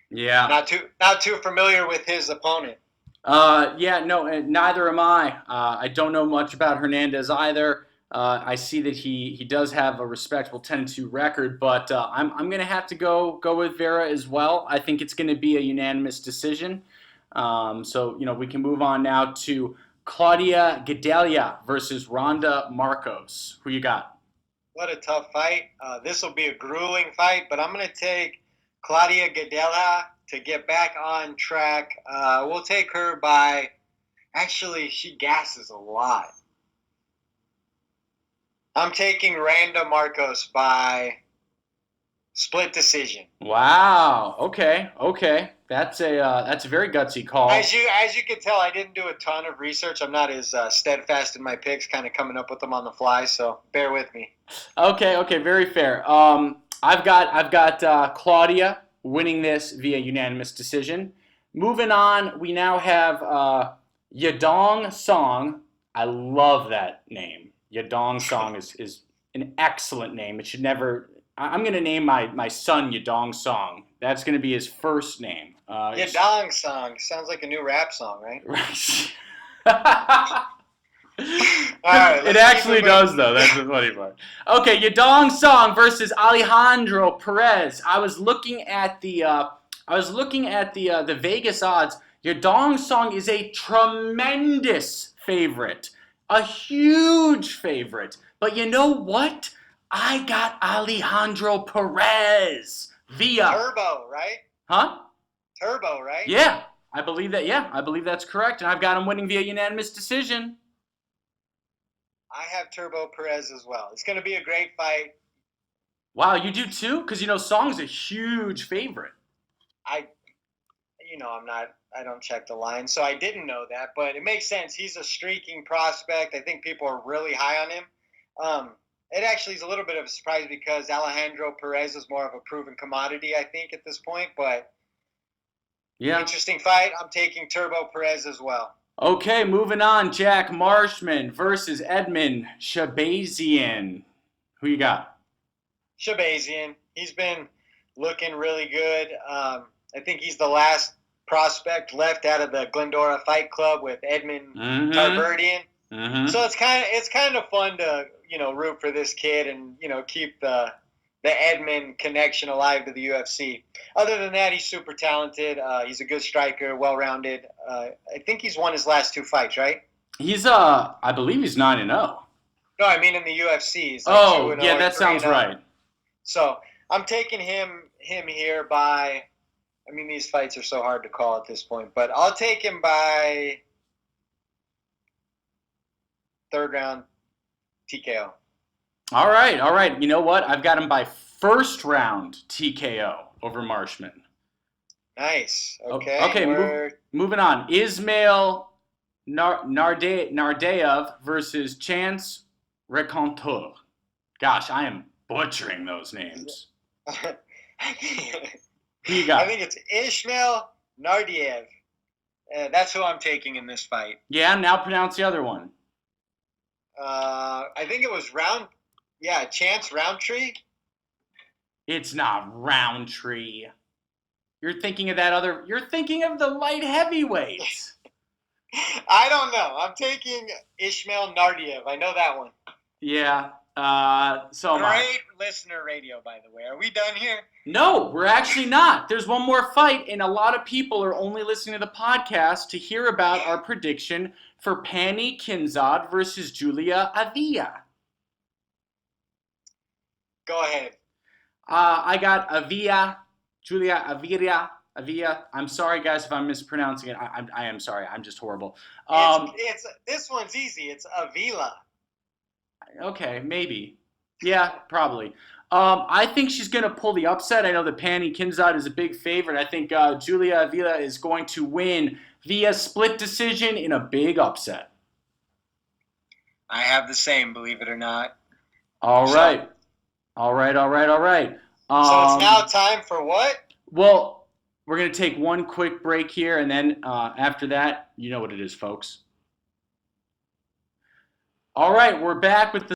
yeah, not too familiar with his opponent. Neither am I. I don't know much about Hernandez either. I see that he does have a respectable 10-2 record, but I'm going to have to go with Vera as well. I think it's going to be a unanimous decision. So we can move on now to Claudia Gadelha versus Ronda Marcos. Who you got? What a tough fight. This will be a grueling fight, but I'm going to take Claudia Gadelha to get back on track. We'll take her by, actually, she gasses a lot. I'm taking Randa Marcos by split decision. Wow. Okay. That's a very gutsy call. As you can tell, I didn't do a ton of research. I'm not as steadfast in my picks, kind of coming up with them on the fly. So bear with me. Okay. Very fair. I've got Claudia winning this via unanimous decision. Moving on, we now have Yadong Song. I love that name. Yadong Song is an excellent name. It should never. I'm going to name my son Yadong Song. That's going to be his first name. Yadong song sounds like a new rap song, right? All right, It actually does, though. That's the funny part. Okay, Yadong Song versus Alejandro Perez. I was looking at the Vegas odds. Yadong Song is a tremendous favorite, a huge favorite. But you know what? I got Alejandro Perez via Turbo, right? huh? Turbo, right? Yeah, I believe that. Yeah, I believe that's correct, and I've got him winning via unanimous decision. I have Turbo Perez as well. It's going to be a great fight. Wow, you do too? Because Song's a huge favorite. I don't check the line, so I didn't know that, but it makes sense. He's a streaking prospect. I think people are really high on him. It actually is a little bit of a surprise because Alejandro Perez is more of a proven commodity, I think, at this point, but Yeah. interesting fight. I'm taking Turbo Perez as well. Okay, moving on. Jack Marshman versus Edmund Shabazian. Who you got? Shabazian. He's been looking really good. I think he's the last prospect left out of the Glendora Fight Club with Edmund Tarverdian. Mm-hmm. So it's kind of fun to root for this kid and keep the Edmund connection alive to the UFC. Other than that, he's super talented. He's a good striker, well-rounded. I think he's won his last 2 fights, right? He's I believe he's 9-0. No, I mean in the UFC. He's oh, yeah, that sounds right. So I'm taking him here by. I mean, these fights are so hard to call at this point, but I'll take him by 3rd round TKO. All right. You know what? I've got him by 1st round TKO over Marshman. Nice. Okay. Okay. Moving on. Ismail Nardayev versus Chance Raconteur. Gosh, I am butchering those names. Who you got? I think it's Ismail Nardiev. That's who I'm taking in this fight. Yeah, now pronounce the other one. I think it was Chance Roundtree. It's not Roundtree. You're thinking of the light heavyweights. I don't know. I'm taking Ismail Nardiev. I know that one. Yeah. So great listener radio, by the way. Are we done here? No, we're actually not. There's one more fight, and a lot of people are only listening to the podcast to hear about our prediction for Pani Kinzad versus Julia Avila. Go ahead. I got Julia Avila. I'm sorry, guys, if I'm mispronouncing it. I am sorry. I'm just horrible. It's this one's easy. It's Avila. Okay, maybe. Yeah, probably. I think she's going to pull the upset. I know that Pani Kinzad is a big favorite. I think Julia Avila is going to win via split decision in a big upset. I have the same, believe it or not. All right. So it's now time for what? Well, we're going to take one quick break here, and then after that, you know what it is, folks. All right, we're back with the...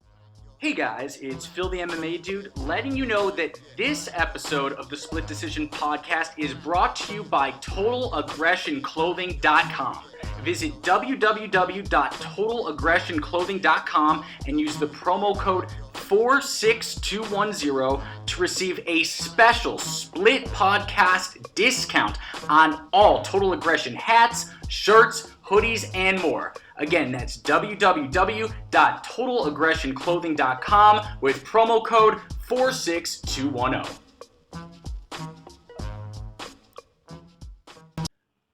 Hey guys, it's Phil the MMA Dude, letting you know that this episode of the Split Decision Podcast is brought to you by TotalAggressionClothing.com. Visit www.TotalAggressionClothing.com and use the promo code 46210 to receive a special Split Podcast discount on all Total Aggression hats, shirts, hoodies, and more. Again, that's www.TotalAggressionClothing.com with promo code 46210.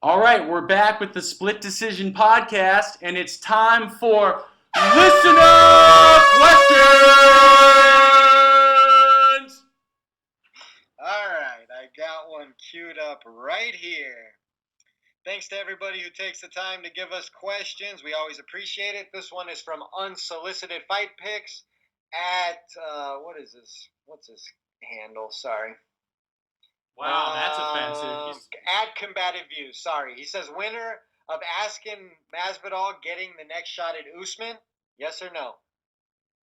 All right, we're back with the Split Decision Podcast, and it's time for Listener Questions! All right, I got one queued up right here. Thanks to everybody who takes the time to give us questions. We always appreciate it. This one is from Unsolicited Fight Picks at, what is this? What's his handle? Sorry. Wow, that's offensive. At Combative Views. Sorry. He says, winner of Askin Masvidal getting the next shot at Usman? Yes or no?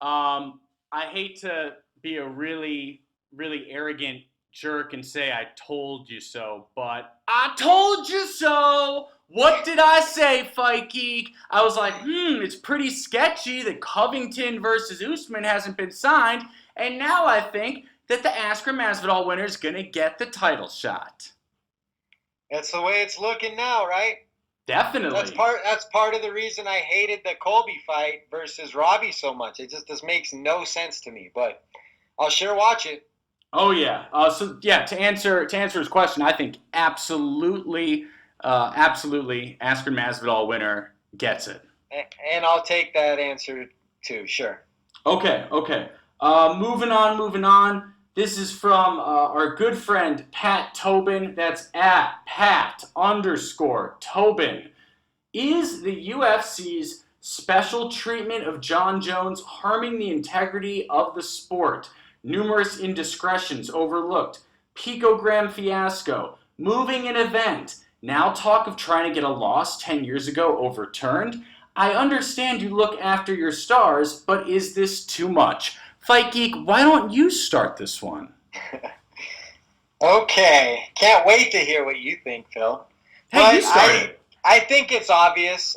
I hate to be a really, really arrogant jerk and say I told you so, but I told you so! What did I say, Fight Geek? I was like, it's pretty sketchy that Covington versus Usman hasn't been signed, and now I think that the Askren Masvidal winner is going to get the title shot. That's the way it's looking now, right? Definitely. That's part of the reason I hated the Colby fight versus Robbie so much. It just makes no sense to me, but I'll sure watch it. Oh yeah. To answer his question, I think absolutely, Askren Masvidal winner gets it. And I'll take that answer too. Sure. Okay. Moving on. This is from our good friend Pat Tobin. That's at Pat_Tobin. Is the UFC's special treatment of Jon Jones harming the integrity of the sport? Numerous indiscretions overlooked, picogram fiasco, moving an event, now talk of trying to get a loss 10 years ago overturned. I understand you look after your stars, but is this too much? Fight Geek, why don't you start this one? Okay. Can't wait to hear what you think, Phil. Hey, you started. I think it's obvious.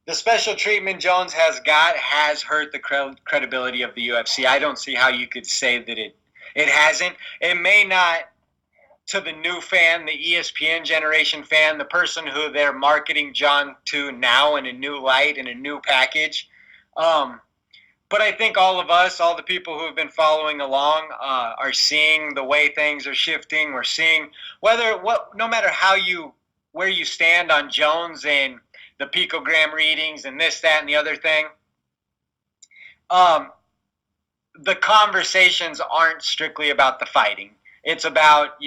The special treatment Jones has hurt the credibility of the UFC. I don't see how you could say that it hasn't. It may not, to the new fan, the ESPN generation fan, the person who they're marketing Jon to now in a new light, in a new package. But I think all of us, all the people who have been following along, are seeing the way things are shifting. We're seeing no matter where you stand on Jones and the picogram readings and this, that, and the other thing. The conversations aren't strictly about the fighting. It's about,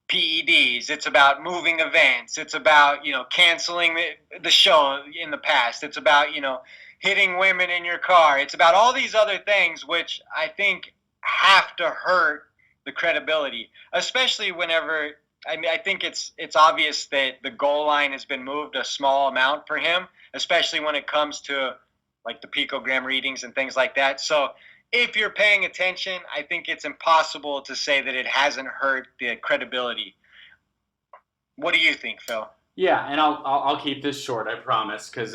PEDs. It's about moving events. It's about, canceling the show in the past. It's about, hitting women in your car. It's about all these other things which I think have to hurt the credibility, especially whenever I think it's obvious that the goal line has been moved a small amount for him, especially when it comes to like the picogram readings and things like that. So if you're paying attention, I think it's impossible to say that it hasn't hurt the credibility. What do you think, Phil? Yeah, and I'll keep this short, I promise, because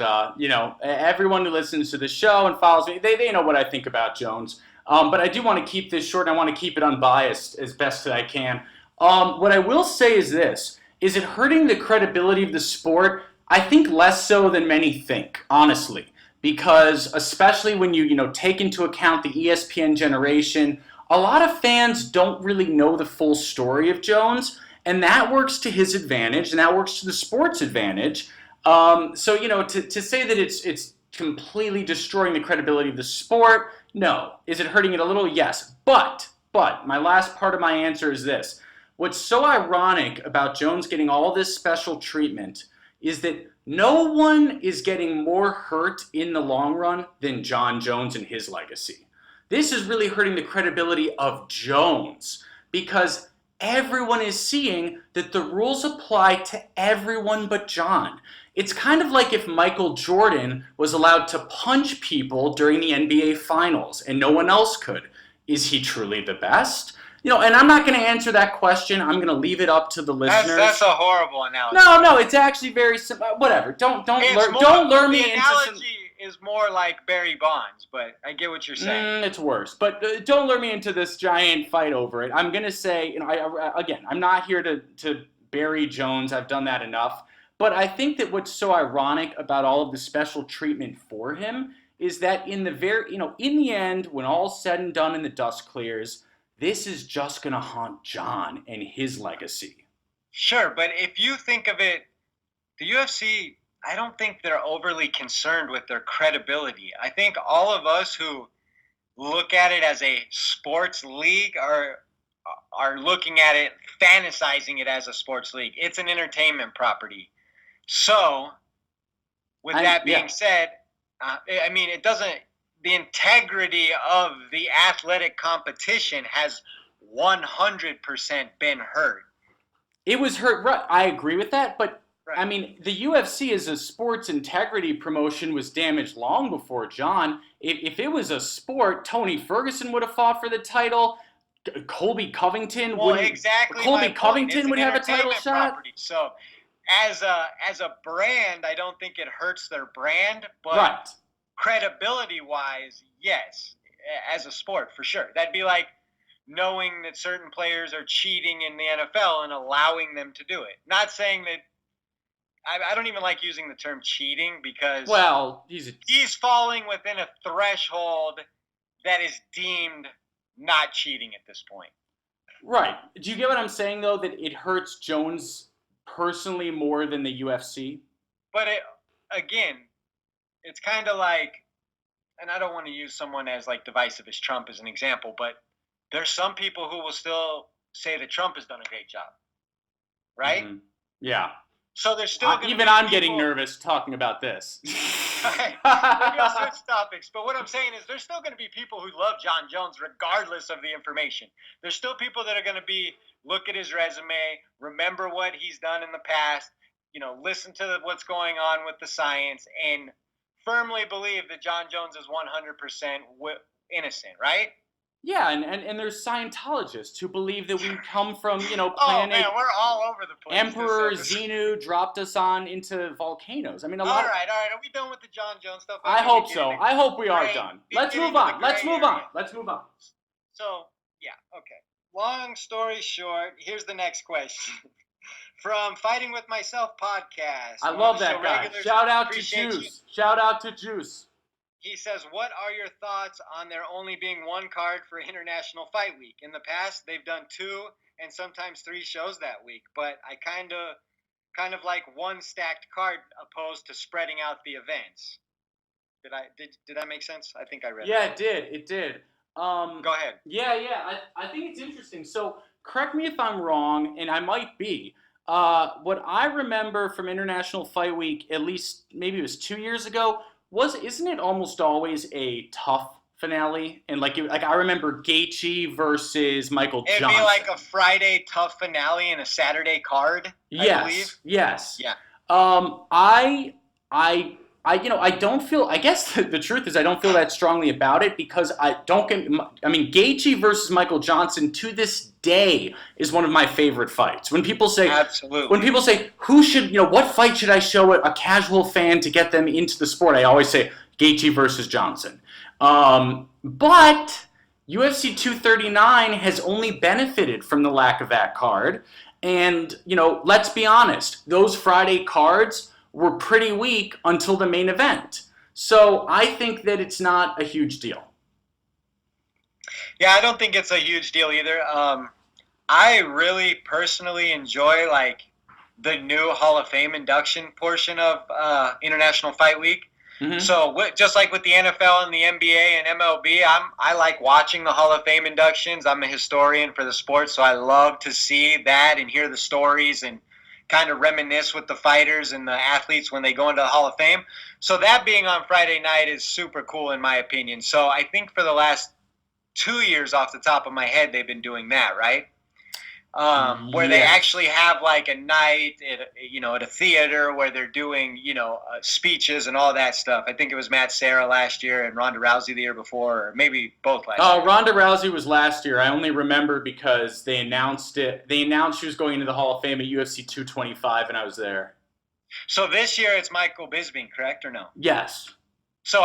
everyone who listens to the show and follows me, they know what I think about Jones. But I do want to keep this short, and I want to keep it unbiased as best that I can. What I will say is this: is it hurting the credibility of the sport? I think less so than many think, honestly, because especially when you take into account the ESPN generation, a lot of fans don't really know the full story of Jones. And that works to his advantage, and that works to the sport's advantage. To say that it's completely destroying the credibility of the sport, no. Is it hurting it a little? Yes. But my last part of my answer is this. What's so ironic about Jones getting all this special treatment is that no one is getting more hurt in the long run than Jon Jones and his legacy. This is really hurting the credibility of Jones because everyone is seeing that the rules apply to everyone but Jon. It's kind of like if Michael Jordan was allowed to punch people during the NBA Finals and no one else could. Is he truly the best? And I'm not going to answer that question. I'm going to leave it up to the listeners. That's a horrible analogy. No, it's actually very simple. Whatever. Don't lure me into some... is more like Barry Bonds, but I get what you're saying. It's worse. But don't lure me into this giant fight over it. I'm going to say, I'm not here to bury Jones. I've done that enough. But I think that what's so ironic about all of the special treatment for him is that in the end, when all's said and done and the dust clears, this is just going to haunt Jon and his legacy. Sure, but if you think of it, the UFC, I don't think they're overly concerned with their credibility. I think all of us who look at it as a sports league are looking at it, fantasizing it as a sports league. It's an entertainment property. So, with that being said, it doesn't. The integrity of the athletic competition has 100% been hurt. It was hurt. Right, I agree with that, but Right. I mean, the UFC as a sports integrity promotion was damaged long before John. If it was a sport, Tony Ferguson would have fought for the title. Colby Covington Well, wouldn't. exactly Colby my point. Covington It's an would have a title entertainment shot. property. So, as a brand, I don't think it hurts their brand, but Right. credibility-wise, yes, as a sport for sure. That'd be like knowing that certain players are cheating in the NFL and allowing them to do it. Not saying that. I don't even like using the term cheating because Well, he's falling within a threshold that is deemed not cheating at this point. right. Do you get what I'm saying though? That it hurts Jones personally more than the UFC. But again, it's kind of like, and I don't want to use someone as like divisive as Trump as an example, but there's some people who will still say that Trump has done a great job, right? Mm-hmm. Yeah. So there's still gonna even be I'm people, getting nervous talking about this. Right. Maybe I'll switch topics, but what I'm saying is there's still going to be people who love John Jones regardless of the information. There's still people that are going to be look at his resume, remember what he's done in the past, listen to what's going on with the science, and firmly believe that John Jones is 100% innocent, right? Yeah, and there's Scientologists who believe that we come from, Oh planet man, we're all over the place. Emperor this episode. Xenu dropped us on into volcanoes. I mean, All right. Are we done with the John Jones stuff? I hope so. I hope we are done. Let's move on. Let's move on. So, yeah, okay. Long story short, here's the next question. From Fighting With Myself podcast. I love that guy. Shout out to Juice. Shout out to Juice. He says, what are your thoughts on there only being one card for International Fight Week? In the past, they've done 2 and sometimes 3 shows that week, but I kind of like one stacked card opposed to spreading out the events. Did that make sense? I think I read that. Yeah, it did. Go ahead. Yeah. I think it's interesting. So correct me if I'm wrong, and I might be. What I remember from International Fight Week, at least maybe it was 2 years ago, isn't it almost always a tough finale? And like I remember Gaethje versus Michael Johnson. It'd be like a Friday tough finale and a Saturday card. I believe. Yes. Yeah. I don't feel. I guess the truth is I don't feel that strongly about it because Gaethje versus Michael Johnson to this day is one of my favorite fights. When people say absolutely, what fight should I show a casual fan to get them into the sport? I always say Gaethje versus Johnson. But UFC 239 has only benefited from the lack of that card, and let's be honest, those Friday cards were pretty weak until the main event. So I think that it's not a huge deal. Yeah, I don't think it's a huge deal either. I really personally enjoy like the new Hall of Fame induction portion of International Fight Week. Mm-hmm. So just like with the NFL and the NBA and MLB, I like watching the Hall of Fame inductions. I'm a historian for the sport, so I love to see that and hear the stories and kind of reminisce with the fighters and the athletes when they go into the Hall of Fame. So that being on Friday night is super cool in my opinion. So I think for the last 2 years off the top of my head, they've been doing that, right? Where they actually have like a night at a theater where they're doing, speeches and all that stuff. I think it was Matt Serra last year and Ronda Rousey the year before, or maybe both last year. Oh, Ronda Rousey was last year. I only remember because they announced it. They announced she was going into the Hall of Fame at UFC 225, and I was there. So this year it's Michael Bisping, correct or no? Yes. So,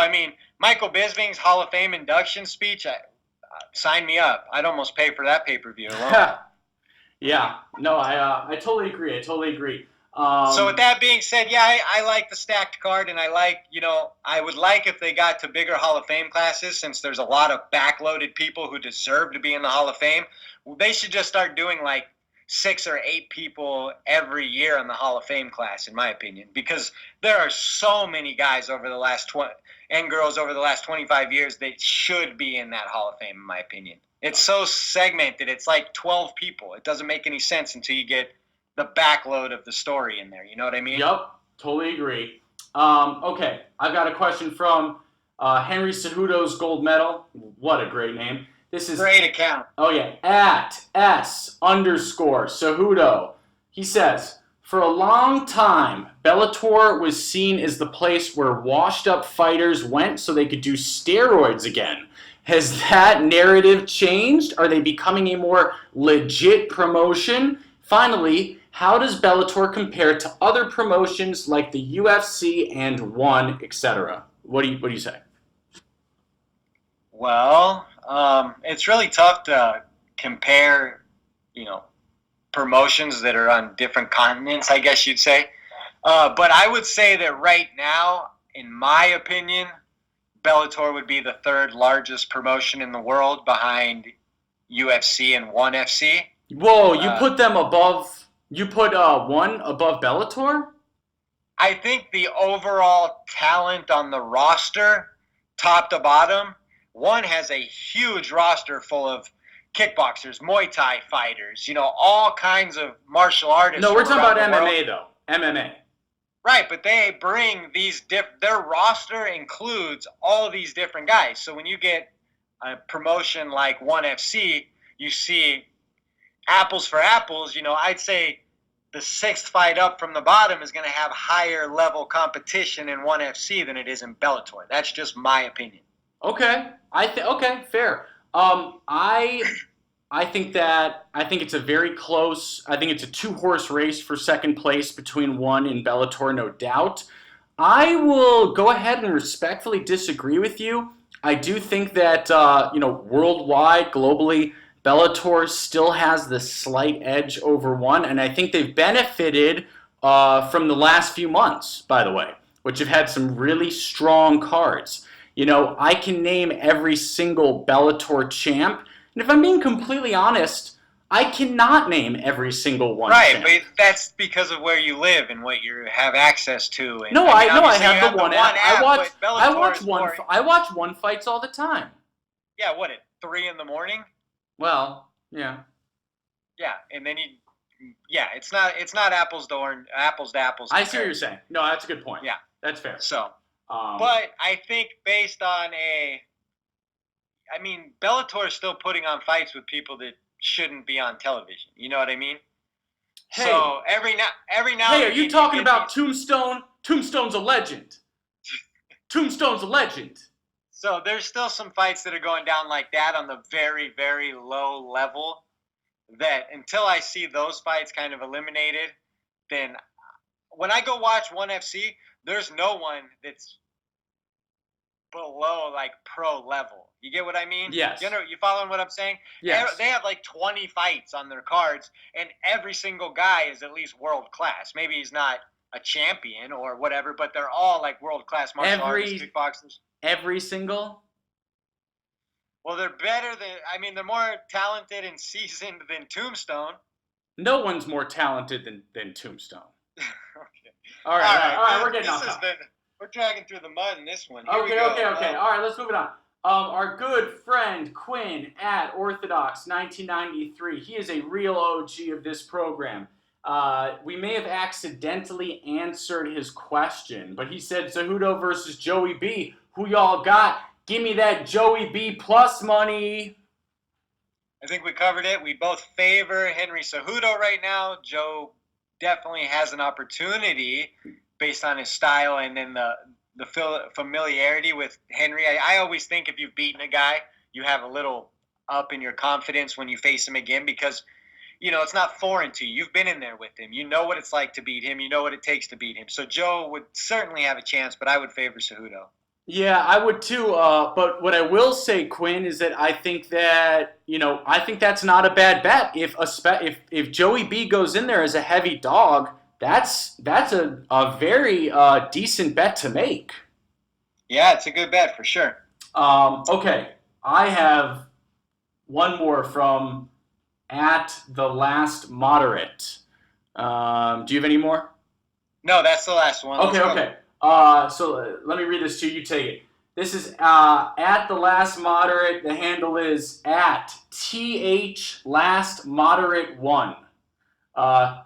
Michael Bisping's Hall of Fame induction speech, sign me up. I'd almost pay for that pay-per-view alone. Yeah, no, I totally agree. So with that being said, yeah, I like the stacked card, and I like, I would like if they got to bigger Hall of Fame classes, since there's a lot of backloaded people who deserve to be in the Hall of Fame. They should just start doing like 6 or 8 people every year in the Hall of Fame class, in my opinion, because there are so many guys over the last and girls over the last 25 years that should be in that Hall of Fame, in my opinion. It's so segmented. It's like 12 people. It doesn't make any sense until you get the backload of the story in there. You know what I mean? Yep, totally agree. Okay, I've got a question from Henry Cejudo's Gold Medal. What a great name. This is great account. Oh, yeah. @S_Cejudo. He says, for a long time, Bellator was seen as the place where washed-up fighters went so they could do steroids again. Has that narrative changed? Are they becoming a more legit promotion? Finally, how does Bellator compare to other promotions like the UFC and ONE, etc.? What do you say? Well, it's really tough to compare, promotions that are on different continents, I guess you'd say. But I would say that right now, in my opinion, Bellator would be the third largest promotion in the world behind UFC and ONE FC. Whoa, you put them above... You put ONE above Bellator? I think the overall talent on the roster, top to bottom, ONE has a huge roster full of kickboxers, Muay Thai fighters, all kinds of martial artists. No, we're talking about MMA, though. MMA. Right, but they bring these their roster includes all these different guys. So when you get a promotion like ONE FC, you see apples for apples. I'd say the sixth fight up from the bottom is going to have higher level competition in ONE FC than it is in Bellator. That's just my opinion. Okay, okay, fair. I think it's a very close. I think it's a two-horse race for second place between ONE and Bellator, no doubt. I will go ahead and respectfully disagree with you. I do think that worldwide, globally, Bellator still has the slight edge over ONE, and I think they've benefited from the last few months, by the way, which have had some really strong cards. I can name every single Bellator champ. And if I'm being completely honest, I cannot name every single one. Right, champ. but that's because of where you live and what you have access to. And, I have the ONE app. I watch ONE fights all the time. Yeah, what, at 3 a.m? Well, yeah. Yeah, and then it's not apples to apples. I see what you're saying. No, that's a good point. Yeah, that's fair. So, but I think based on Bellator is still putting on fights with people that shouldn't be on television. You know what I mean? Hey, so every now. Hey, are you talking about Tombstone? Tombstone's a legend. Tombstone's a legend. So there's still some fights that are going down like that on the very, very low level. That until I see those fights kind of eliminated, then when I go watch ONE FC, there's no one that's below like pro level. You get what I mean? Yes. You following what I'm saying? Yes. They have like 20 fights on their cards, and every single guy is at least world class. Maybe he's not a champion or whatever, but they're all like world class martial artists, kickboxers. Every single? Well, they're better than. They're more talented and seasoned than Tombstone. No one's more talented than Tombstone. Okay. All right. We're getting off topic. We're dragging through the mud in this one. Okay. All right, let's move it on. Our good friend Quinn at Orthodox1993. He is a real OG of this program. We may have accidentally answered his question, but he said Cejudo versus Joey B. Who y'all got? Give me that Joey B plus money. I think we covered it. We both favor Henry Cejudo right now. Joe definitely has an opportunity based on his style and then the familiarity with Henry. I always think if you've beaten a guy, you have a little up in your confidence when you face him again because, it's not foreign to you. You've been in there with him. You know what it's like to beat him. You know what it takes to beat him. So Joe would certainly have a chance, but I would favor Cejudo. Yeah, I would too. But what I will say, Quinn, is that I think that, I think that's not a bad bet. If Joey B goes in there as a heavy dog, that's a very decent bet to make. Yeah, it's a good bet for sure. Okay, I have one more from at the last moderate. Do you have any more? No, that's the last one. Okay. So let me read this to you. Take it. This is at the last moderate. The handle is at th last moderate 1.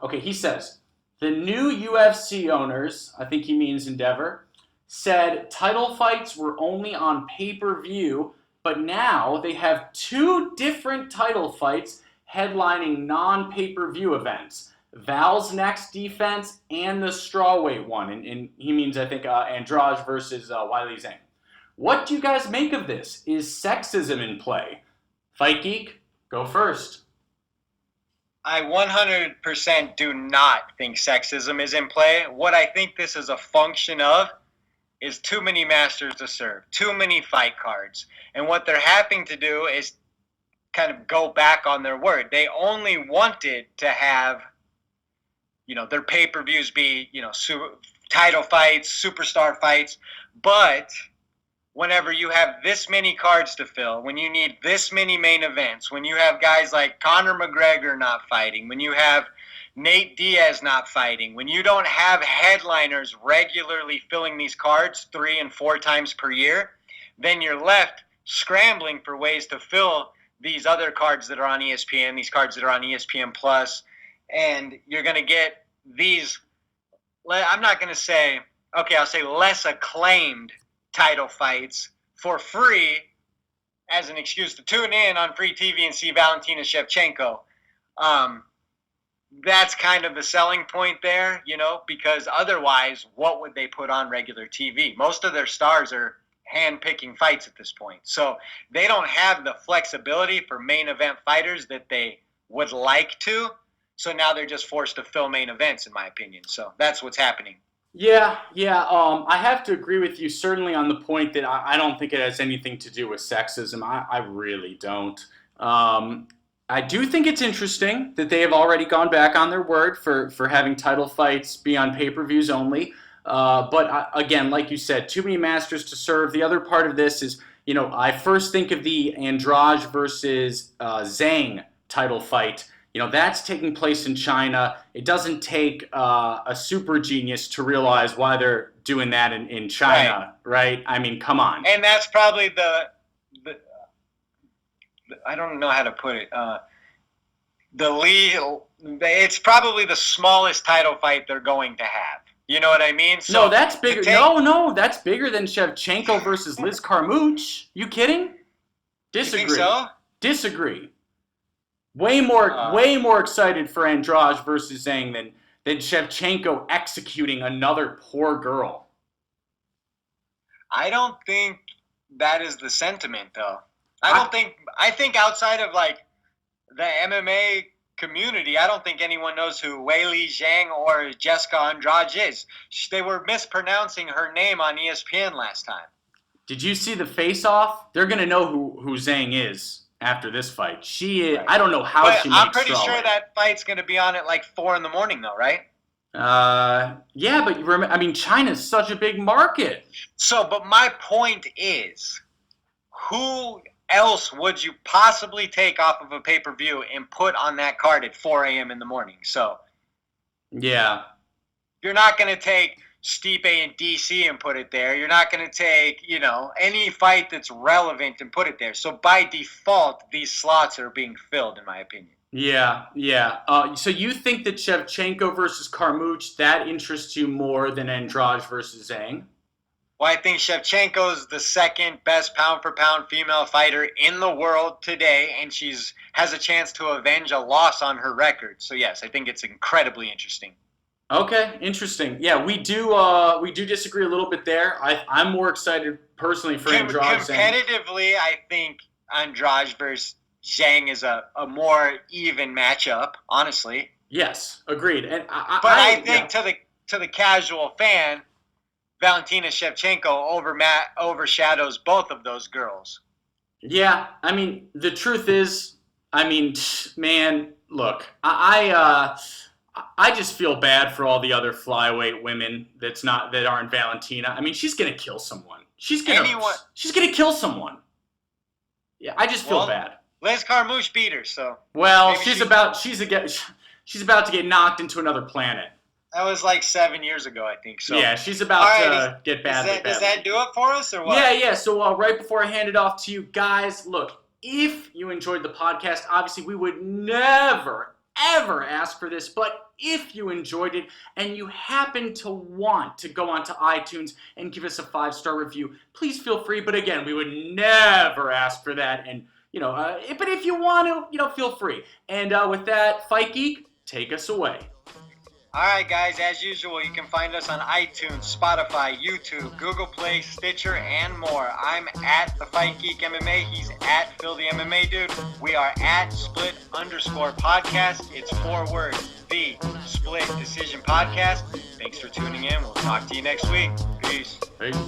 Okay, he says the new UFC owners, I think he means Endeavor, said title fights were only on pay-per-view, but now they have 2 different title fights headlining non-pay-per-view events. Val's next defense and the strawweight one. And he means, I think, Andrade versus Wiley Zhang. What do you guys make of this? Is sexism in play? Fight Geek, go first. I 100% do not think sexism is in play. What I think this is a function of is too many masters to serve, too many fight cards. And what they're having to do is kind of go back on their word. They only wanted to have, their pay-per-views be, title fights, superstar fights. But whenever you have this many cards to fill, when you need this many main events, when you have guys like Conor McGregor not fighting, when you have Nate Diaz not fighting, when you don't have headliners regularly filling these cards 3 and 4 times per year, then you're left scrambling for ways to fill these other cards that are on ESPN, these cards that are on ESPN Plus, and you're going to get these, I'm not going to say, okay, I'll say less acclaimed title fights for free as an excuse to tune in on free TV and see Valentina Shevchenko. That's kind of the selling point there, because otherwise, what would they put on regular TV? Most of their stars are hand-picking fights at this point. So they don't have the flexibility for main event fighters that they would like to. So now they're just forced to fill main events, in my opinion. So that's what's happening. Yeah. I have to agree with you certainly on the point that I don't think it has anything to do with sexism. I really don't. I do think it's interesting that they have already gone back on their word for having title fights be on pay-per-views only. But again, like you said, too many masters to serve. The other part of this is, I first think of the Andrade versus Zhang title fight. That's taking place in China. It doesn't take a super genius to realize why they're doing that in China, right? I mean, come on. And that's probably the I don't know how to put it. It's probably the smallest title fight they're going to have. You know what I mean? So no, that's bigger. No, that's bigger than Shevchenko versus Liz Carmouche. You kidding? Disagree. You think so? Disagree. Way more excited for Andrade versus Zhang than Shevchenko executing another poor girl. I don't think that is the sentiment, though. I think outside of like the MMA community, I don't think anyone knows who Weili Zhang or Jessica Andrade is. They were mispronouncing her name on ESPN last time. Did you see the face-off? They're gonna know who Zhang is after this fight. She is. Right. I don't know how she makes. I'm pretty sure that fight's gonna be on at like 4 a.m, though, right? Yeah, but China's such a big market. So, but my point is, who else would you possibly take off of a pay-per-view and put on that card at 4 a.m. So, yeah, you're not going to take Stipe and DC and put it there. You're not going to take, any fight that's relevant and put it there. So by default, these slots are being filled, in my opinion. Yeah. So you think that Shevchenko versus Carmouche, that interests you more than Andrade versus Zhang? Well, I think Shevchenko is the second best pound-for-pound female fighter in the world today, and has a chance to avenge a loss on her record. So yes, I think it's incredibly interesting. Okay, interesting. Yeah, we do disagree a little bit there. I'm more excited personally for Andrade. Competitively, I think Andrade versus Zhang is a more even matchup, honestly. Yes, agreed. And I think to the casual fan, Valentina Shevchenko overshadows both of those girls. Yeah, the truth is, man, look, I just feel bad for all the other flyweight women that aren't Valentina. She's gonna kill someone. She's gonna kill someone. Yeah, I just feel bad. Liz Carmouche beat her, so. Well, she's about to get knocked into another planet. That was like 7 years ago, I think. So yeah, she's about to get badly. Does that do it for us, or what? Yeah. So right before I hand it off to you guys, look, if you enjoyed the podcast, obviously we would never ever ask for this, but if you enjoyed it and you happen to want to go onto iTunes and give us a 5-star review, please feel free. But again, we would never ask for that. And but if you want to, feel free. And with that, Fight Geek, take us away. All right, guys, as usual, you can find us on iTunes, Spotify, YouTube, Google Play, Stitcher, and more. I'm at The Fight Geek MMA. He's at Phil the MMA Dude. We are at Split_podcast. It's 4 words, The Split Decision Podcast. Thanks for tuning in. We'll talk to you next week. Peace. Peace.